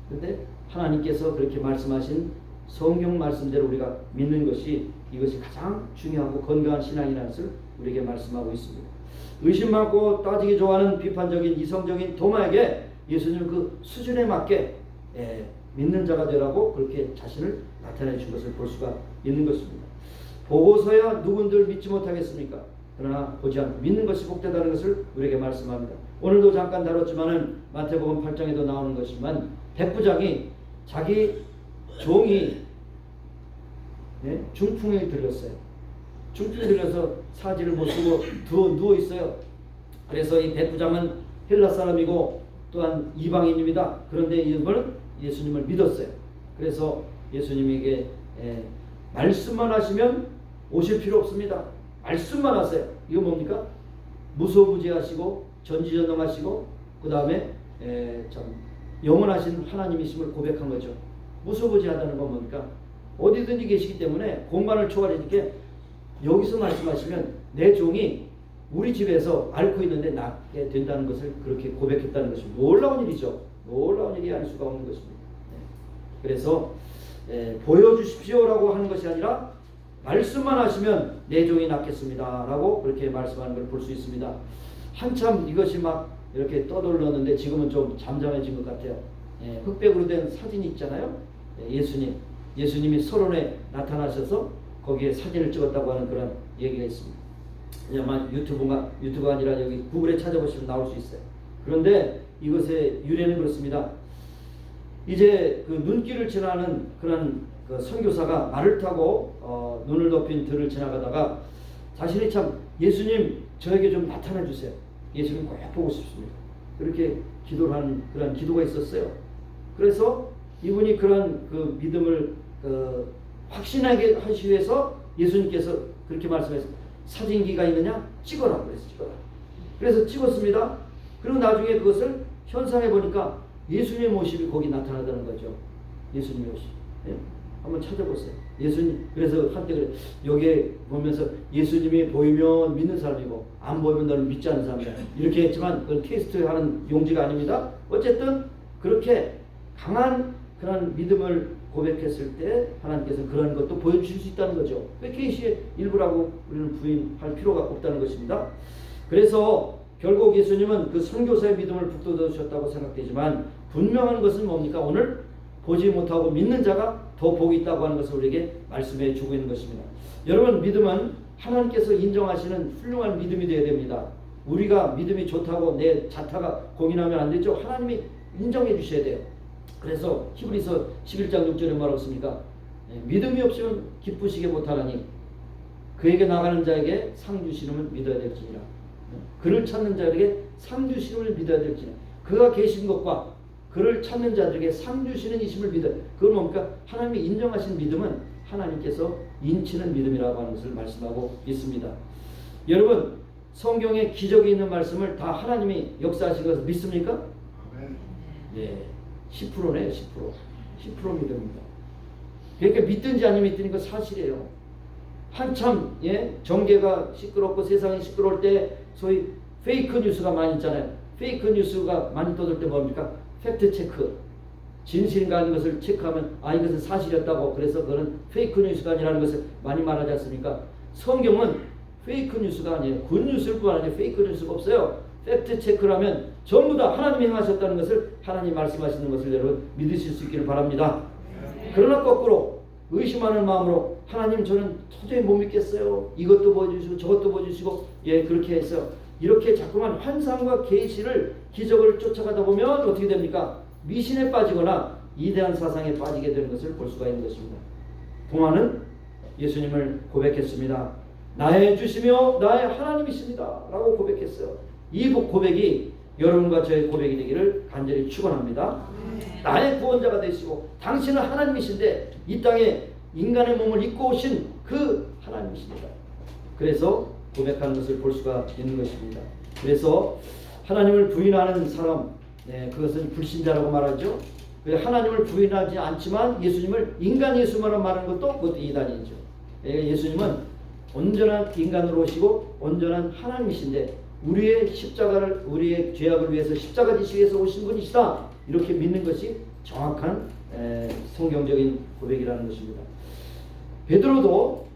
근데 하나님께서 그렇게 말씀하신 성경 말씀대로 우리가 믿는 것이 이것이 가장 중요하고 건강한 신앙이라는 것을 우리에게 말씀하고 있습니다. 의심 많고 따지기 좋아하는 비판적인 이성적인 도마에게 예수님은 그 수준에 맞게 믿는 자가 되라고 그렇게 자신을 나타내 준 것을 볼 수가 있는 것입니다. 보고서야 누군들 믿지 못하겠습니까? 그러나 보지 않고 믿는 것이 복되다는 것을 우리에게 말씀합니다. 오늘도 잠깐 다뤘지만은 마태복음 8장에도 나오는 것이지만 백부장이 자기 종이 중풍에 들렸어요. 중풍에 들려서 사지를 못 쓰고 누워 있어요. 그래서 이 백부장은 헬라 사람이고 또한 이방인입니다. 그런데 이분은 예수님을 믿었어요. 그래서 예수님에게 말씀만 하시면 오실 필요 없습니다. 말씀만 하세요. 이거 뭡니까? 무소부지하시고 전지전능하시고 그 다음에 참 영원하신 하나님이심을 고백한 거죠. 무소부지하다는 건 뭡니까? 어디든지 계시기 때문에 공간을 초월하니까 여기서 말씀하시면 내 종이 우리 집에서 앓고 있는데 낫게 된다는 것을 그렇게 고백했다는 것이 놀라운 일이죠. 놀라운 일이 아닐 수가 없는 것입니다. 그래서 보여주십시오라고 하는 것이 아니라 말씀만 하시면 내 종이 낫겠습니다 라고 그렇게 말씀하는 걸 볼 수 있습니다. 한참 이것이 막 이렇게 떠돌렸는데 지금은 좀 잠잠해진 것 같아요. 흑백으로 된 사진이 있잖아요. 예수님이 서론에 나타나셔서 거기에 사진을 찍었다고 하는 그런 얘기가 있습니다. 아마 유튜브가 아니라 여기 구글에 찾아보시면 나올 수 있어요. 그런데 이것의 유래는 그렇습니다. 이제 그 눈길을 지나는 그런 그 선교사가 말을 타고 눈을 덮인 들을 지나가다가 자신이 참 예수님 저에게 좀 나타나 주세요. 예수님 꼭 보고 싶습니다. 그렇게 기도를 하는 그런 기도가 있었어요. 그래서 이분이 그런 그 믿음을 확신하게 하시기 위해서 예수님께서 그렇게 말씀해서 사진기가 있느냐? 찍어라. 그래서 찍어라. 그래서 찍었습니다. 그리고 나중에 그것을 현상해 보니까 예수님의 모습이 거기 나타나다는 거죠. 예수님의 모습. 한번 찾아보세요. 예수님, 그래서 한때 그래, 여기에 보면서 예수님이 보이면 믿는 사람이고 안 보이면 너를 믿지 않는 사람이다. 이렇게 했지만 그건 테스트하는 용지가 아닙니다. 어쨌든 그렇게 강한 그런 믿음을 고백했을 때 하나님께서 그런 것도 보여주실 수 있다는 거죠. 계시의 일부라고 우리는 부인할 필요가 없다는 것입니다. 그래서 결국 예수님은 그 선교사의 믿음을 북돋우셨다고 생각되지만 분명한 것은 뭡니까? 오늘 보지 못하고 믿는 자가 더 복이 있다고 하는 것을 우리에게 말씀해 주고 있는 것입니다. 여러분, 믿음은 하나님께서 인정하시는 훌륭한 믿음이 되어야 됩니다. 우리가 믿음이 좋다고 내 자타가 공인하면 안 되죠. 하나님이 인정해 주셔야 돼요. 그래서 히브리서 11장 6절에 뭐라고 했습니까? 믿음이 없으면 기쁘시게 못하나니 그에게 나가는 자에게 상 주시름을 믿어야 될지니라. 그를 찾는 자에게 상 주시름을 믿어야 될지니라. 그가 계신 것과 그를 찾는 자들에게 상 주시는 이심을 믿어. 그건 뭡니까? 하나님이 인정하신 믿음은 하나님께서 인치는 믿음이라고 하는 것을 말씀하고 있습니다. 여러분, 성경에 기적이 있는 말씀을 다 하나님이 역사하신 것을 믿습니까? 네, 10%네요. 10% 믿음입니다. 그러니까 믿든지 아니면 믿든지 그 사실이에요. 한참 정계가 시끄럽고 세상이 시끄러울 때 소위 페이크 뉴스가 많이 있잖아요. 페이크 뉴스가 많이 떠들 때 뭡니까? 팩트 체크. 진실인가 하는 것을 체크하면 이것은 사실이었다고. 그래서 그거는 페이크 뉴스가 아니라는 것을 많이 말하지 않습니까? 성경은 페이크 뉴스가 아니에요. 굿 뉴스일 뿐 아니라 페이크 뉴스가 없어요. 팩트 체크라면 전부 다 하나님이 행하셨다는 것을 하나님 말씀하시는 것을 여러분 믿으실 수 있기를 바랍니다. 그러나 거꾸로 의심하는 마음으로 하나님 저는 도저히 못 믿겠어요. 이것도 보여주시고 저것도 보여주시고 그렇게 해서 이렇게 자꾸만 환상과 계시를 기적을 쫓아가다 보면 어떻게 됩니까? 미신에 빠지거나 이대한 사상에 빠지게 되는 것을 볼 수가 있는 것입니다. 동화는 예수님을 고백했습니다. 나의 주시며 나의 하나님이십니다 라고 고백했어요. 이 고백이 여러분과 저의 고백이 되기를 간절히 축원합니다. 나의 구원자가 되시고 당신은 하나님이신데 이 땅에 인간의 몸을 입고 오신 그 하나님이십니다. 그래서 고백하는 것을 볼 수가 있는 것입니다. 그래서 하나님을 부인하는 사람, 그것은 불신자라고 말하죠. 하나님을 부인하지 않지만 예수님을 인간 예수만 말하는 것도 그것도 이단이죠. 예수님은 온전한 인간으로 오시고 온전한 하나님이신데 우리의 십자가를 우리의 죄악을 위해서 십자가 지시기 위해서 오신 분이시다. 이렇게 믿는 것이 정확한 성경적인 고백이라는 것입니다. 베드로도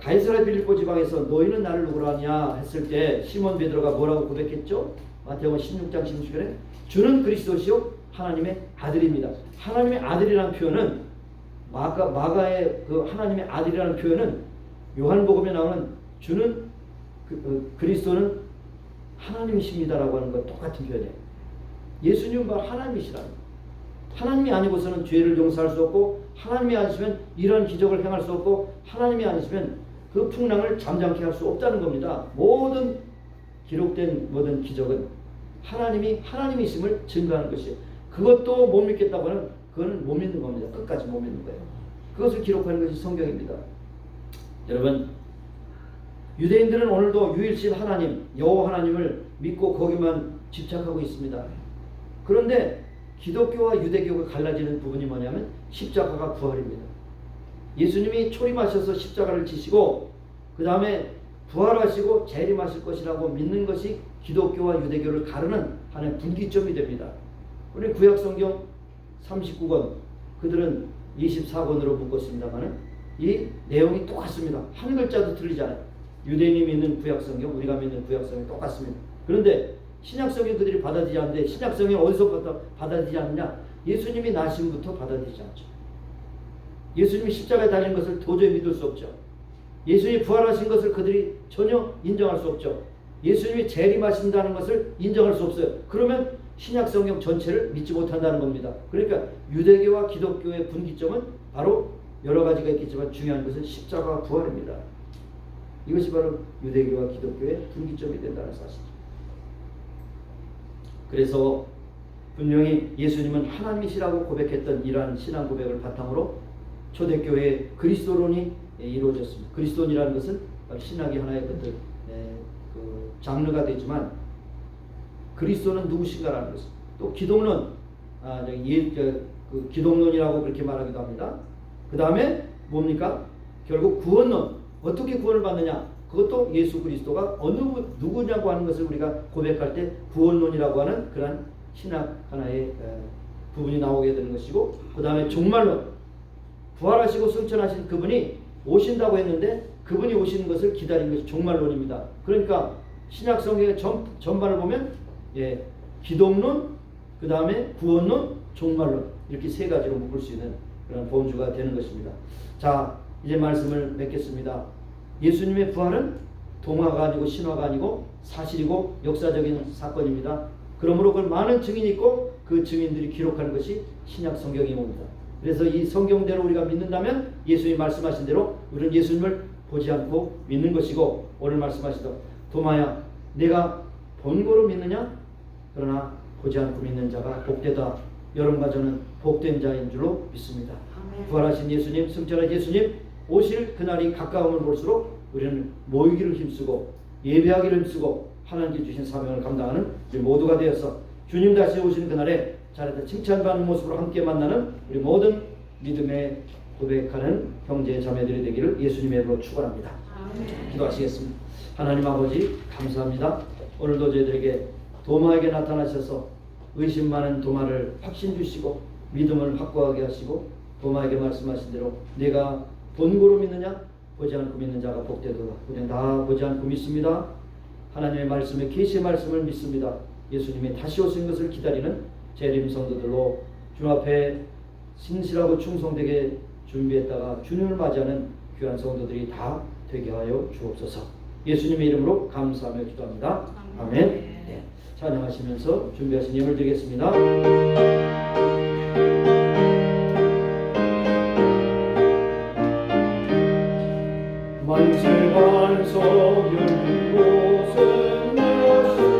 가이사랴 빌립보 지방에서 너희는 나를 누구라 하냐 했을 때 시몬 베드로가 뭐라고 고백했죠? 마태복음 16장 16절에 주는 그리스도시요 하나님의 아들입니다. 하나님의 아들이라는 표현은 마가의 그 하나님의 아들이라는 표현은 요한복음에 나오는 주는 그리스도는 하나님이십니다라고 하는 것 똑같은 표현이에요. 예수님은 바로 하나님이시라는 거예요. 하나님이 아니고서는 죄를 용서할 수 없고 하나님이 아니시면 이런 기적을 행할 수 없고 하나님이 아니시면 그 풍랑을 잠잠케 할 수 없다는 겁니다. 모든 기록된 모든 기적은 하나님이 하나님이심을 증거하는 것이에요. 그것도 못 믿겠다고 하는 그거는 못 믿는 겁니다. 끝까지 못 믿는 거예요. 그것을 기록하는 것이 성경입니다. 여러분, 유대인들은 오늘도 유일신 하나님 여호와 하나님을 믿고 거기만 집착하고 있습니다. 그런데 기독교와 유대교가 갈라지는 부분이 뭐냐면 십자가가 부활입니다. 예수님이 초림하셔서 십자가를 지시고 그 다음에 부활하시고 재림하실 것이라고 믿는 것이 기독교와 유대교를 가르는 하나의 분기점이 됩니다. 우리 구약성경 39권 그들은 24권으로 묶었습니다만 이 내용이 똑같습니다. 한 글자도 틀리지 않아요. 유대인이 믿는 구약성경 우리가 믿는 구약성경이 똑같습니다. 그런데 신약성경 그들이 받아들이지 않는데 신약성경 어디서부터 받아들이지 않느냐? 예수님이 나심부터 받아들이지 않죠. 예수님이 십자가에 달린 것을 도저히 믿을 수 없죠. 예수님이 부활하신 것을 그들이 전혀 인정할 수 없죠. 예수님이 재림하신다는 것을 인정할 수 없어요. 그러면 신약성경 전체를 믿지 못한다는 겁니다. 그러니까 유대교와 기독교의 분기점은 바로 여러 가지가 있겠지만 중요한 것은 십자가와 부활입니다. 이것이 바로 유대교와 기독교의 분기점이 된다는 사실이죠. 그래서 분명히 예수님은 하나님이시라고 고백했던 이러한 신앙 고백을 바탕으로 초대교회의 그리스도론이 이루어졌습니다. 그리스도론이라는 것은 신학의 하나의 그 장르가 되지만 그리스도는 누구신가라는 것은 또 기독론, 기독론이라고 그렇게 말하기도 합니다. 그 다음에 뭡니까? 결국 구원론, 어떻게 구원을 받느냐? 그것도 예수 그리스도가 어느 누구냐고 하는 것을 우리가 고백할 때 구원론이라고 하는 그런 신학 하나의 부분이 나오게 되는 것이고, 그 다음에 종말론, 부활하시고 승천하신 그분이 오신다고 했는데 그분이 오시는 것을 기다리는 것이 종말론입니다. 그러니까 신약 성경의 전반을 보면 기독론, 그 다음에 구원론, 종말론 이렇게 세 가지로 묶을 수 있는 그런 범주가 되는 것입니다. 자, 이제 말씀을 맺겠습니다. 예수님의 부활은 동화가 아니고 신화가 아니고 사실이고 역사적인 사건입니다. 그러므로 그 많은 증인이 있고 그 증인들이 기록하는 것이 신약 성경이 옵니다. 그래서 이 성경대로 우리가 믿는다면 예수님이 말씀하신 대로 우리는 예수님을 보지 않고 믿는 것이고, 오늘 말씀하시던 도마야 내가 본고로 믿느냐? 그러나 보지 않고 믿는 자가 복되다. 여러분과 저는 복된 자인 줄로 믿습니다. 부활하신 예수님, 승천하신 예수님 오실 그날이 가까움을 볼수록 우리는 모이기를 힘쓰고 예배하기를 힘쓰고 하나님께 주신 사명을 감당하는 우리 모두가 되어서 주님 다시 오시는 그날에 자리에서 칭찬받는 모습으로 함께 만나는 우리 모든 믿음에 고백하는 형제 자매들이 되기를 예수님의 이름으로 축원합니다. 기도하시겠습니다. 하나님 아버지 감사합니다. 오늘도 저희들에게 도마에게 나타나셔서 의심 많은 도마를 확신 주시고 믿음을 확고하게 하시고 도마에게 말씀하신 대로 내가 본고로 믿느냐? 보지 않고 믿는 자가 복되도다. 우리는 다 보지 않고 믿습니다. 하나님의 말씀에 계시의 말씀을 믿습니다. 예수님이 다시 오신 것을 기다리는 재림 성도들로 주 앞에 신실하고 충성되게 준비했다가 주님을 맞이하는 귀한 성도들이 다 되게 하여 주옵소서. 예수님의 이름으로 감사하며 기도합니다. 아멘. 네. 찬양하시면서 준비하신 예물 드리겠습니다. 만세 반석 열린 곳은 예수가 있으니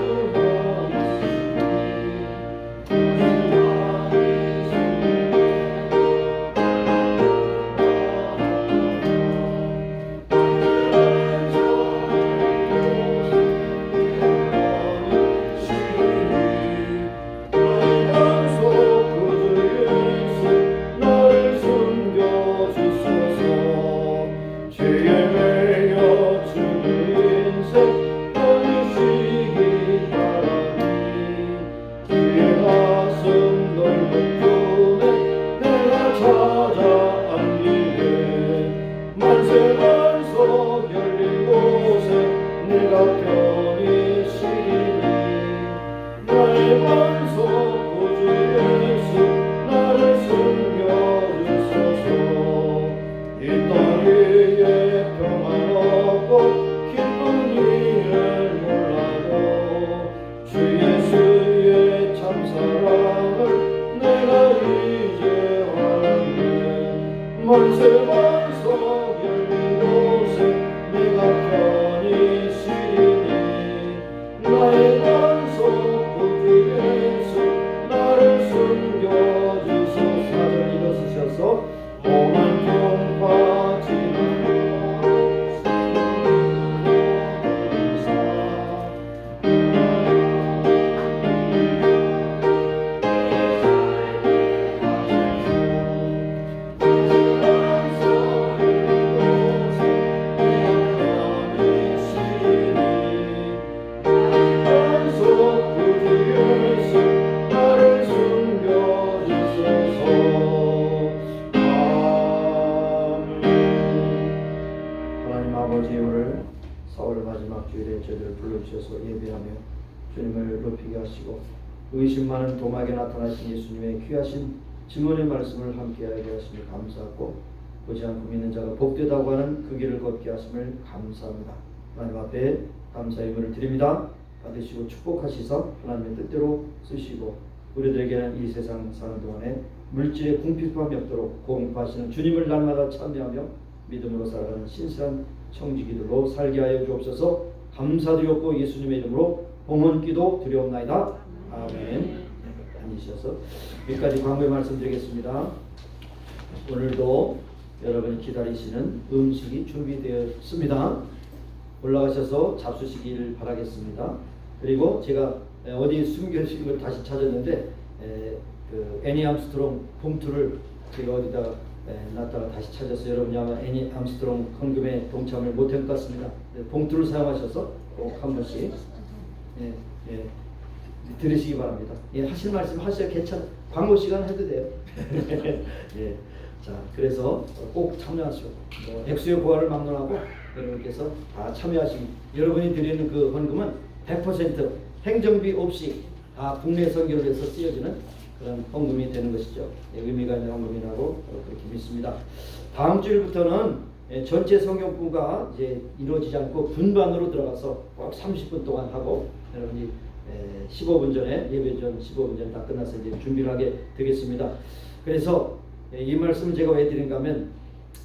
마지막 주일에 저희를 불러주셔서 예배하며 주님을 높이게 하시고 의심 많은 도마에게 나타나신 예수님의 귀하신 증언의 말씀을 함께하게 하심을 감사하고 보지 않고 믿는 자가 복되다고 하는 그 길을 걷게 하심을 감사합니다. 하나님 앞에 감사의 의문을 드립니다. 받으시고 축복하시사 하나님의 뜻대로 쓰시고 우리들에게는 이 세상 사는 동안에 물질의 궁핍함이 없도록 공급하시는 주님을 날마다 찬미하며 믿음으로 살아가는 신실한 청지기들로 살게 하여 주옵소서. 감사드렸고 예수님의 이름으로 봉헌기도 드리옵나이다. 아멘. 앉으셔서 여기까지 광고의 말씀드리겠습니다. 오늘도 여러분이 기다리시는 음식이 준비되었습니다. 올라가셔서 잡수시길 바라겠습니다. 그리고 제가 어디 숨겨진 걸 다시 찾았는데 그 애니 암스트롱 봉투를 제가 어디다가 놨다가 다시 찾아서 여러분이 아마 애니 암스트롱 헌금에 동참을 못한 것 같습니다. 봉투를 사용하셔서 꼭 한 번씩 들으시기 바랍니다. 하실 말씀 하셔야 괜찮아. 광고 시간 해도 돼요. 예. 자, 그래서 꼭 참여하시고 액수의 고하를 막론하고 여러분께서 다 참여하시기. 여러분이 드리는 그 헌금은 100% 행정비 없이 다 국내 선교를 해서 쓰여지는 그런 헌금이 되는 것이죠. 의미가 있는 헌금이라고 그렇게 믿습니다. 다음 주일부터는 전체 성경부가 이제 이루어지지 않고 분반으로 들어가서 꼭 30분 동안 하고 여러분이 15분 전에 예배 전 15분 전에 다 끝나서 이제 준비를 하게 되겠습니다. 그래서 이 말씀을 제가 왜 드린가 하면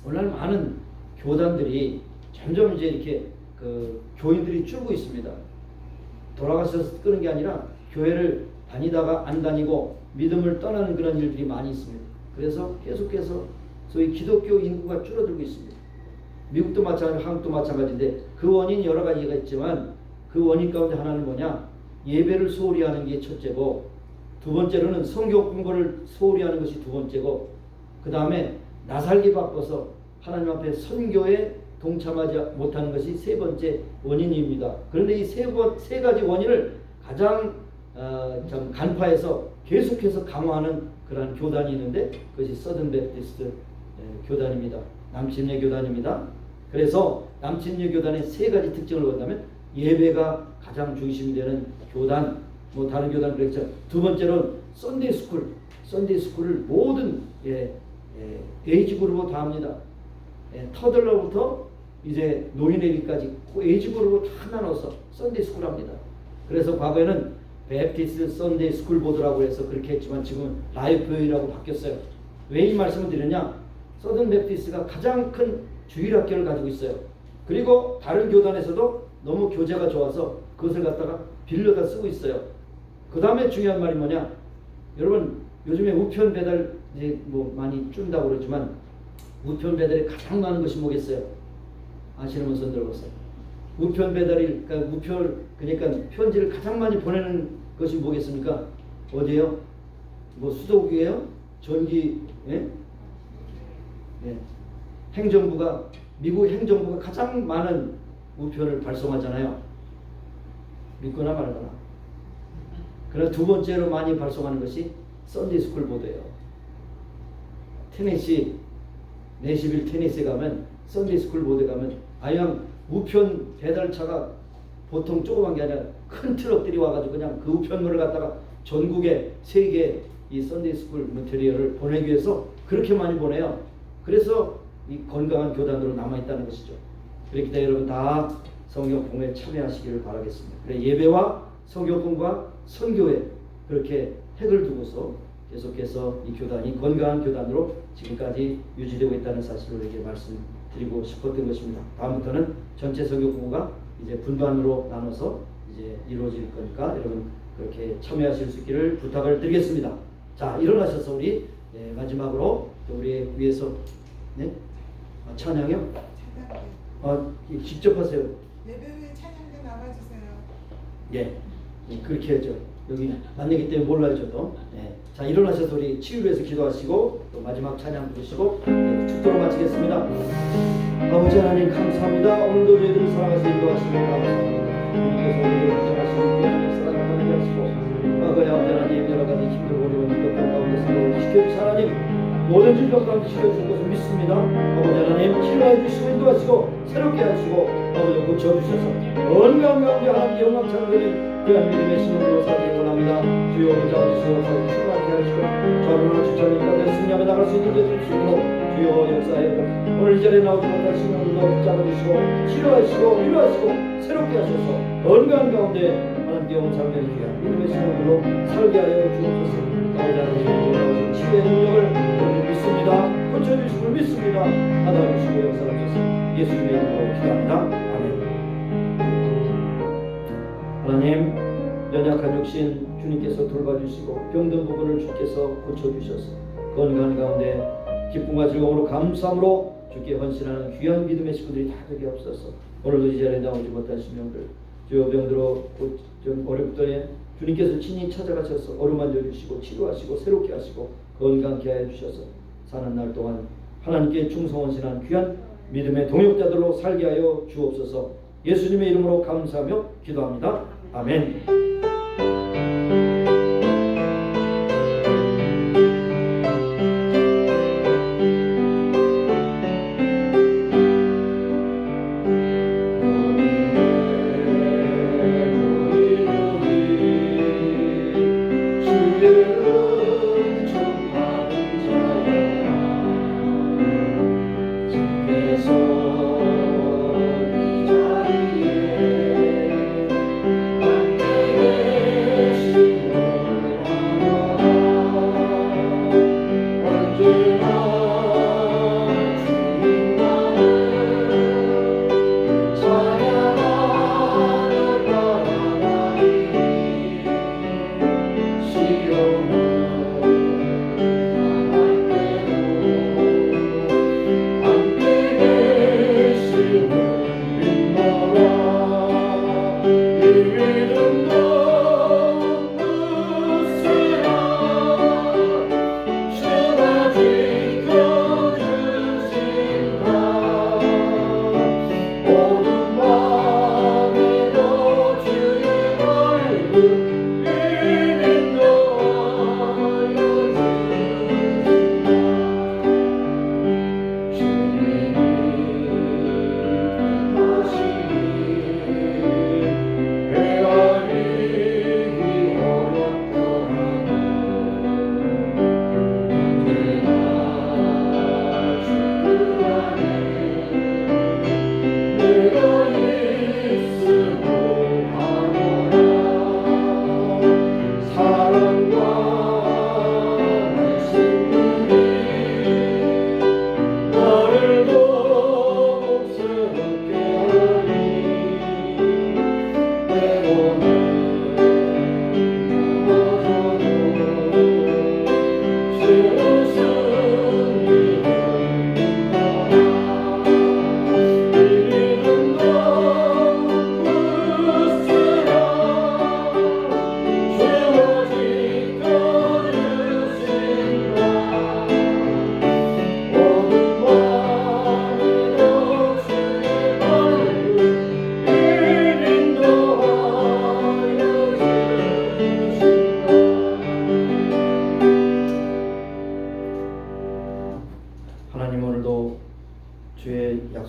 오늘 많은 교단들이 점점 이제 이렇게 그 교인들이 줄고 있습니다. 돌아가서 끄는 게 아니라 교회를 다니다가 안 다니고 믿음을 떠나는 그런 일들이 많이 있습니다. 그래서 계속해서 소위 기독교 인구가 줄어들고 있습니다. 미국도 마찬가지고 한국도 마찬가지인데 그 원인이 여러 가지가 있지만 그 원인 가운데 하나는 뭐냐? 예배를 소홀히 하는 게 첫째고 두 번째로는 성경 공부를 소홀히 하는 것이 두 번째고 그 다음에 나살기 바빠서 하나님 앞에 선교에 동참하지 못하는 것이 세 번째 원인입니다. 그런데 이 세 가지 원인을 가장 좀 간파해서 계속해서 강화하는 그런 교단이 있는데 그것이 서든 베프티스트 교단입니다. 남침례 교단입니다. 그래서 남침례 교단의 세 가지 특징을 본다면 예배가 가장 중심이 되는 교단, 뭐 다른 교단 그랬죠. 두 번째로는 썬데이 스쿨을 모든 에이지 그룹으로 다 합니다. 터들러부터 이제 노인회비까지 에이지 그룹으로 다 나눠서 썬데이 스쿨 합니다. 그래서 과거에는 베프티스트 썬데이 스쿨 보드라고 해서 그렇게 했지만 지금 라이프웨이라고 바뀌었어요. 왜 이 말씀을 드렸냐? 서든 베프티스트가 가장 큰 주일학교를 가지고 있어요. 그리고 다른 교단에서도 너무 교재가 좋아서 그것을 갖다가 빌려다 쓰고 있어요. 그 다음에 중요한 말이 뭐냐? 여러분 요즘에 우편 배달 이제 뭐 많이 준다고 그러지만 우편 배달이 가장 많은 것이 뭐겠어요? 아시는 분 손 들어보세요. 우편 배달이 그러니까 편지를 가장 많이 보내는 것이 뭐겠습니까? 어디예요? 뭐 수도국이에요? 전기 행정부가 미국 행정부가 가장 많은 우편을 발송하잖아요. 믿거나 말거나. 그러나 두 번째로 많이 발송하는 것이 썬데이 스쿨 보드예요. 테네시, 내시빌 테네시에 가면 썬데이 스쿨 보드에 가면 아양 우편 배달차가 보통 조그만 게 아니라 큰 트럭들이 와가지고 그냥 그 우편물을 갖다가 전국에 세계 이 썬데이 스쿨 머티리얼을 보내기 위해서 그렇게 많이 보내요. 그래서 이 건강한 교단으로 남아있다는 것이죠. 그렇기 때문에 여러분 다 성경 공부에 참여하시기를 바라겠습니다. 그래 예배와 성경 공부와 선교에 그렇게 핵을 두고서 계속해서 이 교단이 건강한 교단으로 지금까지 유지되고 있다는 사실을 이렇게 말씀드리고 싶었던 것입니다. 다음부터는 전체 성경 공부가 이제 분반으로 나눠서 이제 이루어질 거니까 여러분 그렇게 참여하실 수 있기를 부탁을 드리겠습니다. 자, 일어나셔서 우리 마지막으로 우리 위에서 찬양이요? 직접 하세요. 예배 후에 찬양 좀 나가주세요. 예, 그렇게 하죠. 여기 만나기 때문에 몰라요 저도. 자, 일어나셔서 우리 치유를 위해서 기도하시고 또 마지막 찬양 부르시고 축도로 마치겠습니다. 아버지 하나님 감사합니다. 오늘도 저희들을 사랑하시고 인도하시고 감사합니다. 주님께서 우리를 구원하시는 귀한 역사를 나타내게 하시고 과거에 아버지 하나님 여러 가지 힘들고 어려운 것들 가운데서 시켜주신 하나님 모든 질병 가운데 시켜주신 것을 믿습니다. 아버지 하나님 치료해 주시고 인도하시고 새롭게 하시고 아버지 고쳐주셔서 건강 가운데 하나님께 영광 찬양드리는 귀한 믿음의 신앙으로 살기 원합니다. 주여 혼자 오시고 충만케 하시고 저를 주차는 가운데 승리하며 나갈 수 있는 데 주시고 주여 역사에 오늘 이 자리에 나오지 못한 신앙으로 붙잡아주시고 치료하시고 위로하시고 새롭게 하셔서 건강 가운데 하나님께 영광 찬양드리는 귀한 믿음의 신앙으로 살게 하여 주옵소서. 하나님 치유의 능력을 믿습니다. 고쳐주시고 믿습니다. 받아주시고 역사하셔서 예수님의 이름으로 기도합니다. 아멘. 하나님 연약한 육신 주님께서 돌봐주시고 병든 부분을 주께서 고쳐주셔서 건강 가운데 기쁨과 즐거움으로 감사함으로 주께 헌신하는 귀한 믿음의 식구들이 다 되게 없어서 오늘도 이 자리에 나오지 못한 신령들 주여 병들어 좀 어렵더니 주님께서 친히 찾아가셔서 어루만져 주시고 치료하시고 새롭게 하시고 건강케 하여 주셔서 사는 날 동안 하나님께 충성헌신한 귀한 믿음의 동역자들로 살게 하여 주옵소서. 예수님의 이름으로 감사하며 기도합니다. 아멘.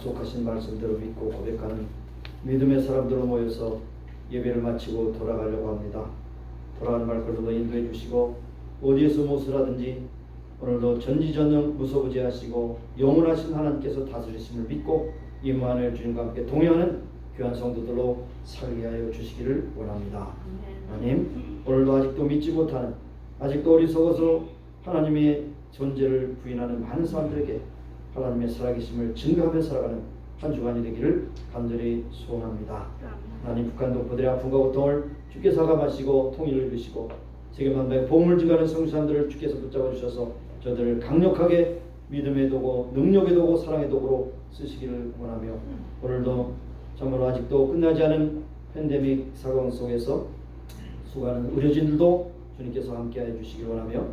약속하신 말씀대로 믿고 고백하는 믿음의 사람들로 모여서 예배를 마치고 돌아가려고 합니다. 돌아가는 말걸음도 인도해 주시고 어디에서 무엇을 하든지 오늘도 전지전능 무소부지하시고 영원하신 하나님께서 다스리심을 믿고 임마누엘 주님과 함께 동행하는 귀한 성도들로 살게 하여 주시기를 원합니다. 하나님, 오늘도 아직도 믿지 못하는, 아직도 어리석어서 하나님의 존재를 부인하는 많은 사람들에게 하나님의 살아계심을 증거하며 살아가는 한 주간이 되기를 간절히 소원합니다. 하나님, 북한 동포들의 아픔과 고통을 주께서 가마시고 통일을 이루시고 세계 만방에 복음을 증거하는 성수사람들을 주께서 붙잡아 주셔서 저들을 강력하게 믿음의 도구, 능력의 도구, 사랑의 도구로 쓰시기를 원하며 오늘도 참으로 아직도 끝나지 않은 팬데믹 상황 속에서 수고하는 의료진들도 주님께서 함께해 주시기 원하며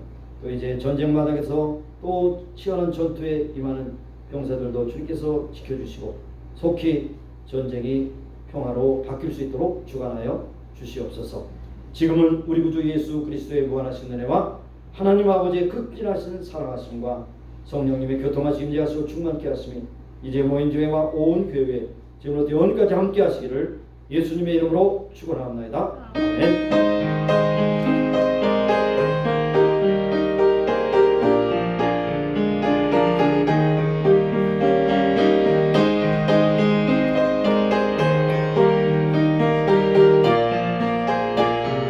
또 이제 전쟁 마당에서 또 치열한 전투에 임하는 병사들도 주님께서 지켜주시고 속히 전쟁이 평화로 바뀔 수 있도록 주관하여 주시옵소서. 지금은 우리 구주 예수 그리스도의 무한하신 은혜와 하나님 아버지의 극진하신 사랑하심과 성령님의 교통하심 임재하시고 충만케 하심이 이제 모인 교회와 온 교회 지금부터 영원까지 함께 하시기를 예수님의 이름으로 축원합니다. 아멘.